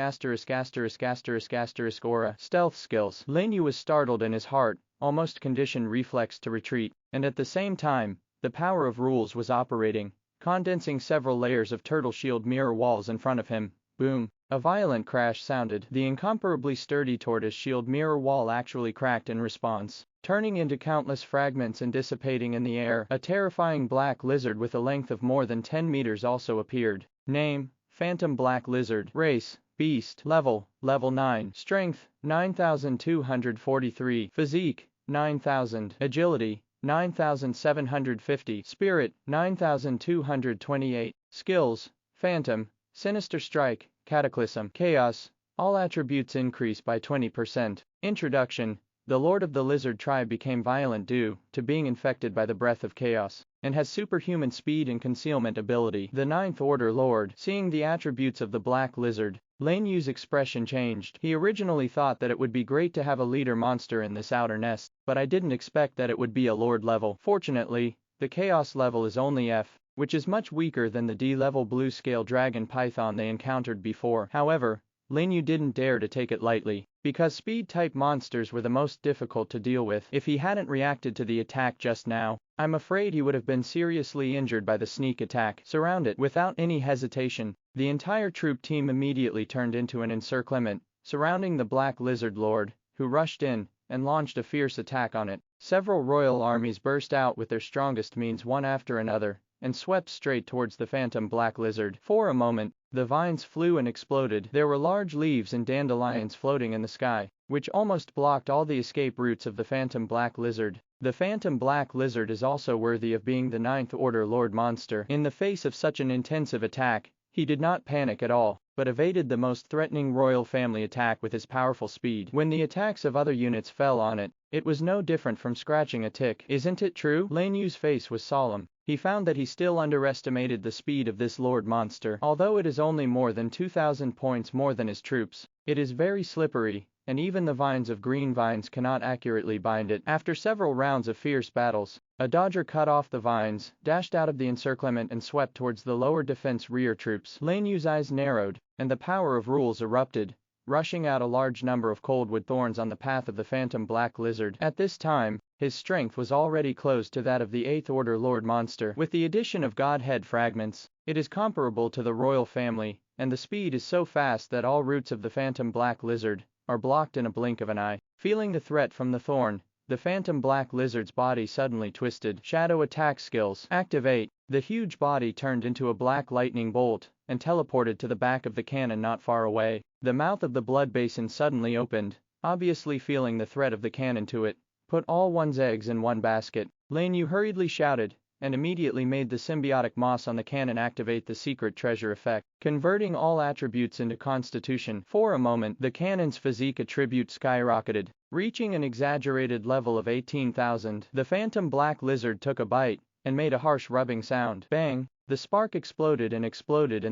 aura. Stealth skills. Lin You was startled and his heart almost conditioned reflex to retreat, and at the same time, the power of rules was operating, condensing several layers of turtle shield mirror walls in front of him. Boom! A violent crash sounded. The incomparably sturdy tortoise shield mirror wall actually cracked in response, turning into countless fragments and dissipating in the air. A terrifying black lizard with a length of more than 10 meters also appeared. Name: Phantom Black Lizard. Race: Beast. Level: Level 9. Strength: 9243. Physique: 9000. Agility: 9750. Spirit: 9228. Skills: Phantom, Sinister Strike, Cataclysm, Chaos. All attributes increase by 20%. Introduction: the Lord of the Lizard tribe became violent due to being infected by the breath of chaos, and has superhuman speed and concealment ability. The Ninth Order Lord. Seeing the attributes of the Black Lizard, Lin Yu's expression changed. He originally thought that it would be great to have a leader monster in this outer nest, but I didn't expect that it would be a Lord level. Fortunately, the Chaos level is only F, which is much weaker than the D-level blue scale dragon python they encountered before. However, Lin You didn't dare to take it lightly, because speed-type monsters were the most difficult to deal with. If he hadn't reacted to the attack just now, I'm afraid he would have been seriously injured by the sneak attack. Surrounded. Without any hesitation, the entire troop team immediately turned into an encirclement, surrounding the Black Lizard Lord, who rushed in and launched a fierce attack on it. Several royal armies burst out with their strongest means one after another, and swept straight towards the Phantom Black Lizard. For a moment, the vines flew and exploded. There were large leaves and dandelions floating in the sky, which almost blocked all the escape routes of the Phantom Black Lizard. The Phantom Black Lizard is also worthy of being the Ninth Order Lord monster. In the face of such an intensive attack, he did not panic at all, but evaded the most threatening royal family attack with his powerful speed. When the attacks of other units fell on it, it was no different from scratching a tick. Isn't it true? Lin Yu's face was solemn. He found that he still underestimated the speed of this Lord monster. Although it is only more than 2,000 points more than his troops, it is very slippery, and even the vines of green vines cannot accurately bind it. After several rounds of fierce battles, a dodger cut off the vines, dashed out of the encirclement and swept towards the lower defense rear troops. Lin Yu's eyes narrowed, and the power of rules erupted, rushing out a large number of coldwood thorns on the path of the Phantom Black Lizard. At this time, his strength was already close to that of the Eighth Order Lord monster. With the addition of Godhead fragments, it is comparable to the royal family, and the speed is so fast that all routes of the Phantom Black Lizard are blocked in a blink of an eye. Feeling the threat from the thorn, the phantom black lizard's body suddenly twisted. Shadow attack skills. Activate. The huge body turned into a black lightning bolt and teleported to the back of the cannon not far away. The mouth of the blood basin suddenly opened, obviously feeling the threat of the cannon to it. Put all one's eggs in one basket. Lin You hurriedly shouted, and immediately made the symbiotic moss on the cannon activate the secret treasure effect, converting all attributes into constitution. For a moment, the cannon's physique attribute skyrocketed, reaching an exaggerated level of 18,000. The phantom black lizard took a bite and made a harsh rubbing sound. Bang! The spark exploded in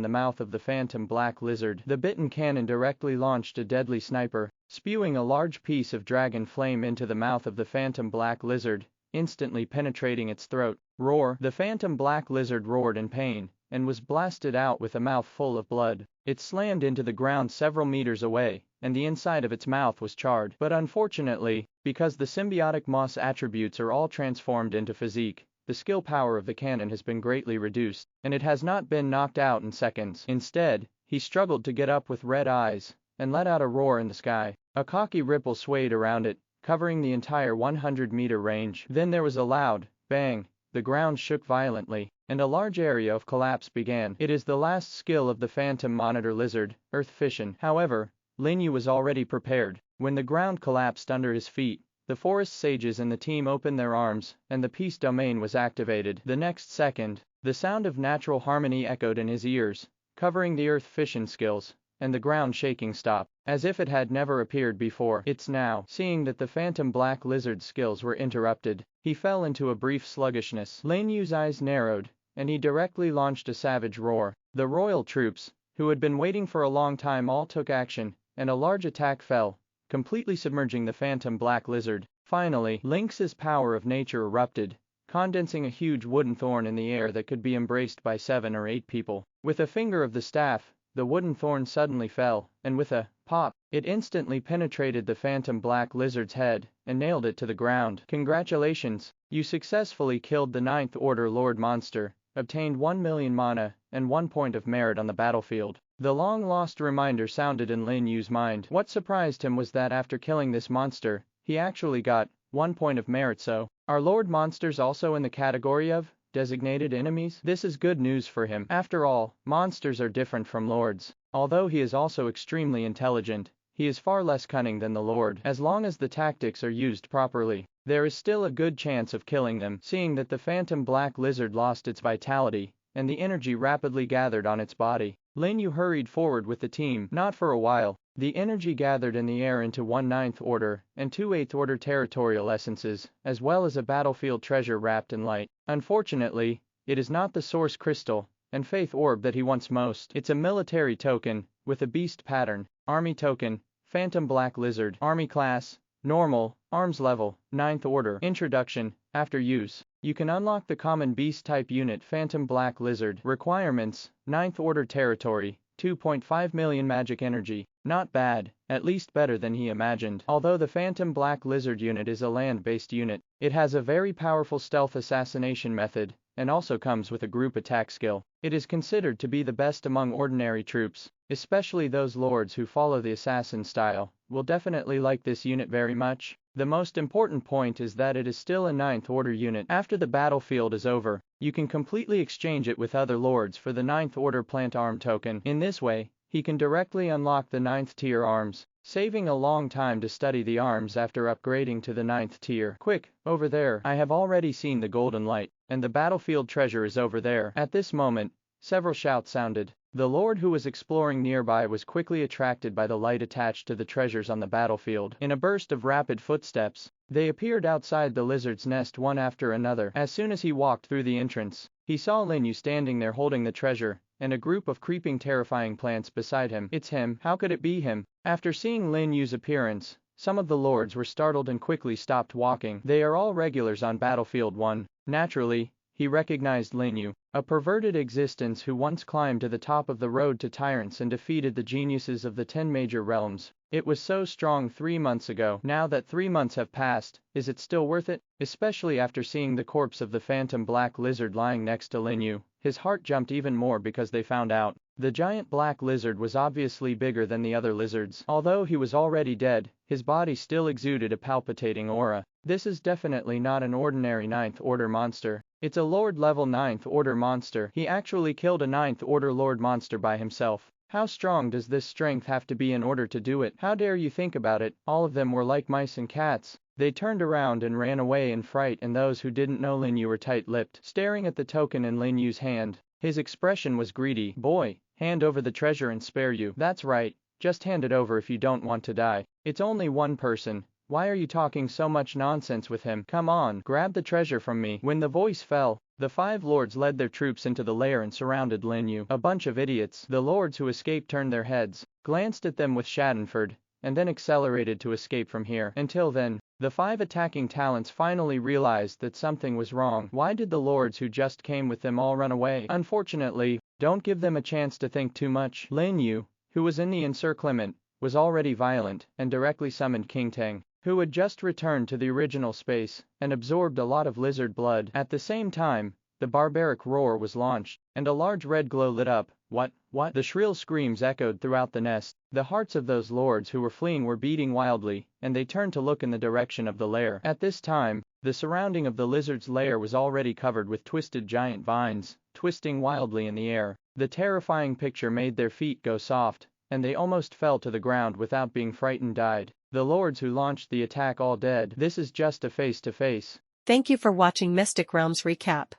the mouth of the phantom black lizard. The bitten cannon directly launched a deadly sniper, spewing a large piece of dragon flame into the mouth of the phantom black lizard, instantly penetrating its throat. Roar! The phantom black lizard roared in pain and was blasted out with a mouth full of blood. It slammed into the ground several meters away, and the inside of its mouth was charred. But unfortunately, because the symbiotic moss attributes are all transformed into physique, the skill power of the cannon has been greatly reduced, and it has not been knocked out in seconds. Instead, he struggled to get up with red eyes and let out a roar in the sky. A cocky ripple swayed around it, covering the entire 100-meter range. Then there was a loud bang. The ground shook violently, and a large area of collapse began. It is the last skill of the phantom monitor lizard, Earth Fission. However, Lin You was already prepared. When the ground collapsed under his feet, the forest sages and the team opened their arms, and the peace domain was activated. The next second, the sound of natural harmony echoed in his ears, covering the Earth Fission skills, and the ground shaking stopped, as if it had never appeared before. It's now. Seeing that the phantom black lizard skills were interrupted, he fell into a brief sluggishness. Lin Yu's eyes narrowed, and he directly launched a savage roar. The royal troops, who had been waiting for a long time, all took action, and a large attack fell, completely submerging the phantom black lizard. Finally, Lynx's power of nature erupted, condensing a huge wooden thorn in the air that could be embraced by 7 or 8 people. With a finger of the staff, the wooden thorn suddenly fell, and with a pop, it instantly penetrated the phantom black lizard's head and nailed it to the ground. Congratulations, you successfully killed the 9th Order Lord Monster, obtained 1 million mana and 1 point of merit on the battlefield. The long-lost reminder sounded in Lin Yu's mind. What surprised him was that after killing this monster, he actually got 1 point of merit. So, are Lord Monsters also in the category of designated enemies? This is good news for him. After all, monsters are different from lords. Although he is also extremely intelligent, he is far less cunning than the lord. As long as the tactics are used properly, there is still a good chance of killing them. Seeing that the phantom black lizard lost its vitality, and the energy rapidly gathered on its body, Lin You hurried forward with the team. Not for a while, the energy gathered in the air into 1 9th Order and 2 8th Order territorial essences, as well as a battlefield treasure wrapped in light. Unfortunately, it is not the source crystal and faith orb that he wants most. It's a military token with a beast pattern. Army token, phantom black lizard. Army class, normal, arms level, 9th Order. Introduction. After use, you can unlock the common beast type unit phantom black lizard. Requirements: 9th Order territory, 2.5 million magic energy. Not bad, at least better than he imagined. Although the phantom black lizard unit is a land-based unit, it has a very powerful stealth assassination method, and also comes with a group attack skill. It is considered to be the best among ordinary troops, especially those lords who follow the assassin style will definitely like this unit very much. The most important point is that it is still a 9th Order unit. After the battlefield is over, you can completely exchange it with other lords for the 9th Order plant arm token. In this way, he can directly unlock the 9th tier arms, saving a long time to study the arms after upgrading to the 9th tier. Quick, over there. I have already seen the golden light, and the battlefield treasure is over there. At this moment, several shouts sounded. The lord who was exploring nearby was quickly attracted by the light attached to the treasures on the battlefield. In a burst of rapid footsteps, they appeared outside the lizard's nest one after another. As soon as he walked through the entrance, he saw Lin You standing there holding the treasure, and a group of creeping terrifying plants beside him. It's him. How could it be him? After seeing Lin Yu's appearance, some of the lords were startled and quickly stopped walking. They are all regulars on Battlefield 1. Naturally, he recognized Lin You, a perverted existence who once climbed to the top of the road to tyrants and defeated the geniuses of the 10 major realms. It was so strong 3 months ago. Now that 3 months have passed, is it still worth it? Especially after seeing the corpse of the phantom black lizard lying next to Lin You, his heart jumped even more because they found out the giant black lizard was obviously bigger than the other lizards. Although he was already dead, his body still exuded a palpitating aura. This is definitely not an ordinary 9th order monster. It's a Lord level 9th order monster. He actually killed a 9th order Lord monster by himself. How strong does this strength have to be in order to do it? How dare you think about it? All of them were like mice and cats. They turned around and ran away in fright, and those who didn't know Lin You were tight-lipped, staring at the token in Lin Yu's hand. His expression was greedy. Boy, hand over the treasure and spare you. That's right, just hand it over if you don't want to die. It's only one person. Why are you talking so much nonsense with him? Come on, grab the treasure from me. When the voice fell, the 5 lords led their troops into the lair and surrounded Lin You. A bunch of idiots. The lords who escaped turned their heads, glanced at them with Schadenfreude, and then accelerated to escape from here. Until then, the 5 attacking talents finally realized that something was wrong. Why did the lords who just came with them all run away? Unfortunately, don't give them a chance to think too much. Lin You, who was in the encirclement, was already violent, and directly summoned King Tang, who had just returned to the original space, and absorbed a lot of lizard blood. At the same time, the barbaric roar was launched, and a large red glow lit up. What? The shrill screams echoed throughout the nest. The hearts of those lords who were fleeing were beating wildly, and they turned to look in the direction of the lair. At this time, the surrounding of the lizard's lair was already covered with twisted giant vines, twisting wildly in the air. The terrifying picture made their feet go soft, and they almost fell to the ground without being frightened. Died. The lords who launched the attack all dead. This is just a face-to-face. Thank you for watching Mystic Realms Recap.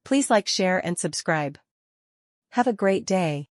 Please like, share and subscribe. Have a great day.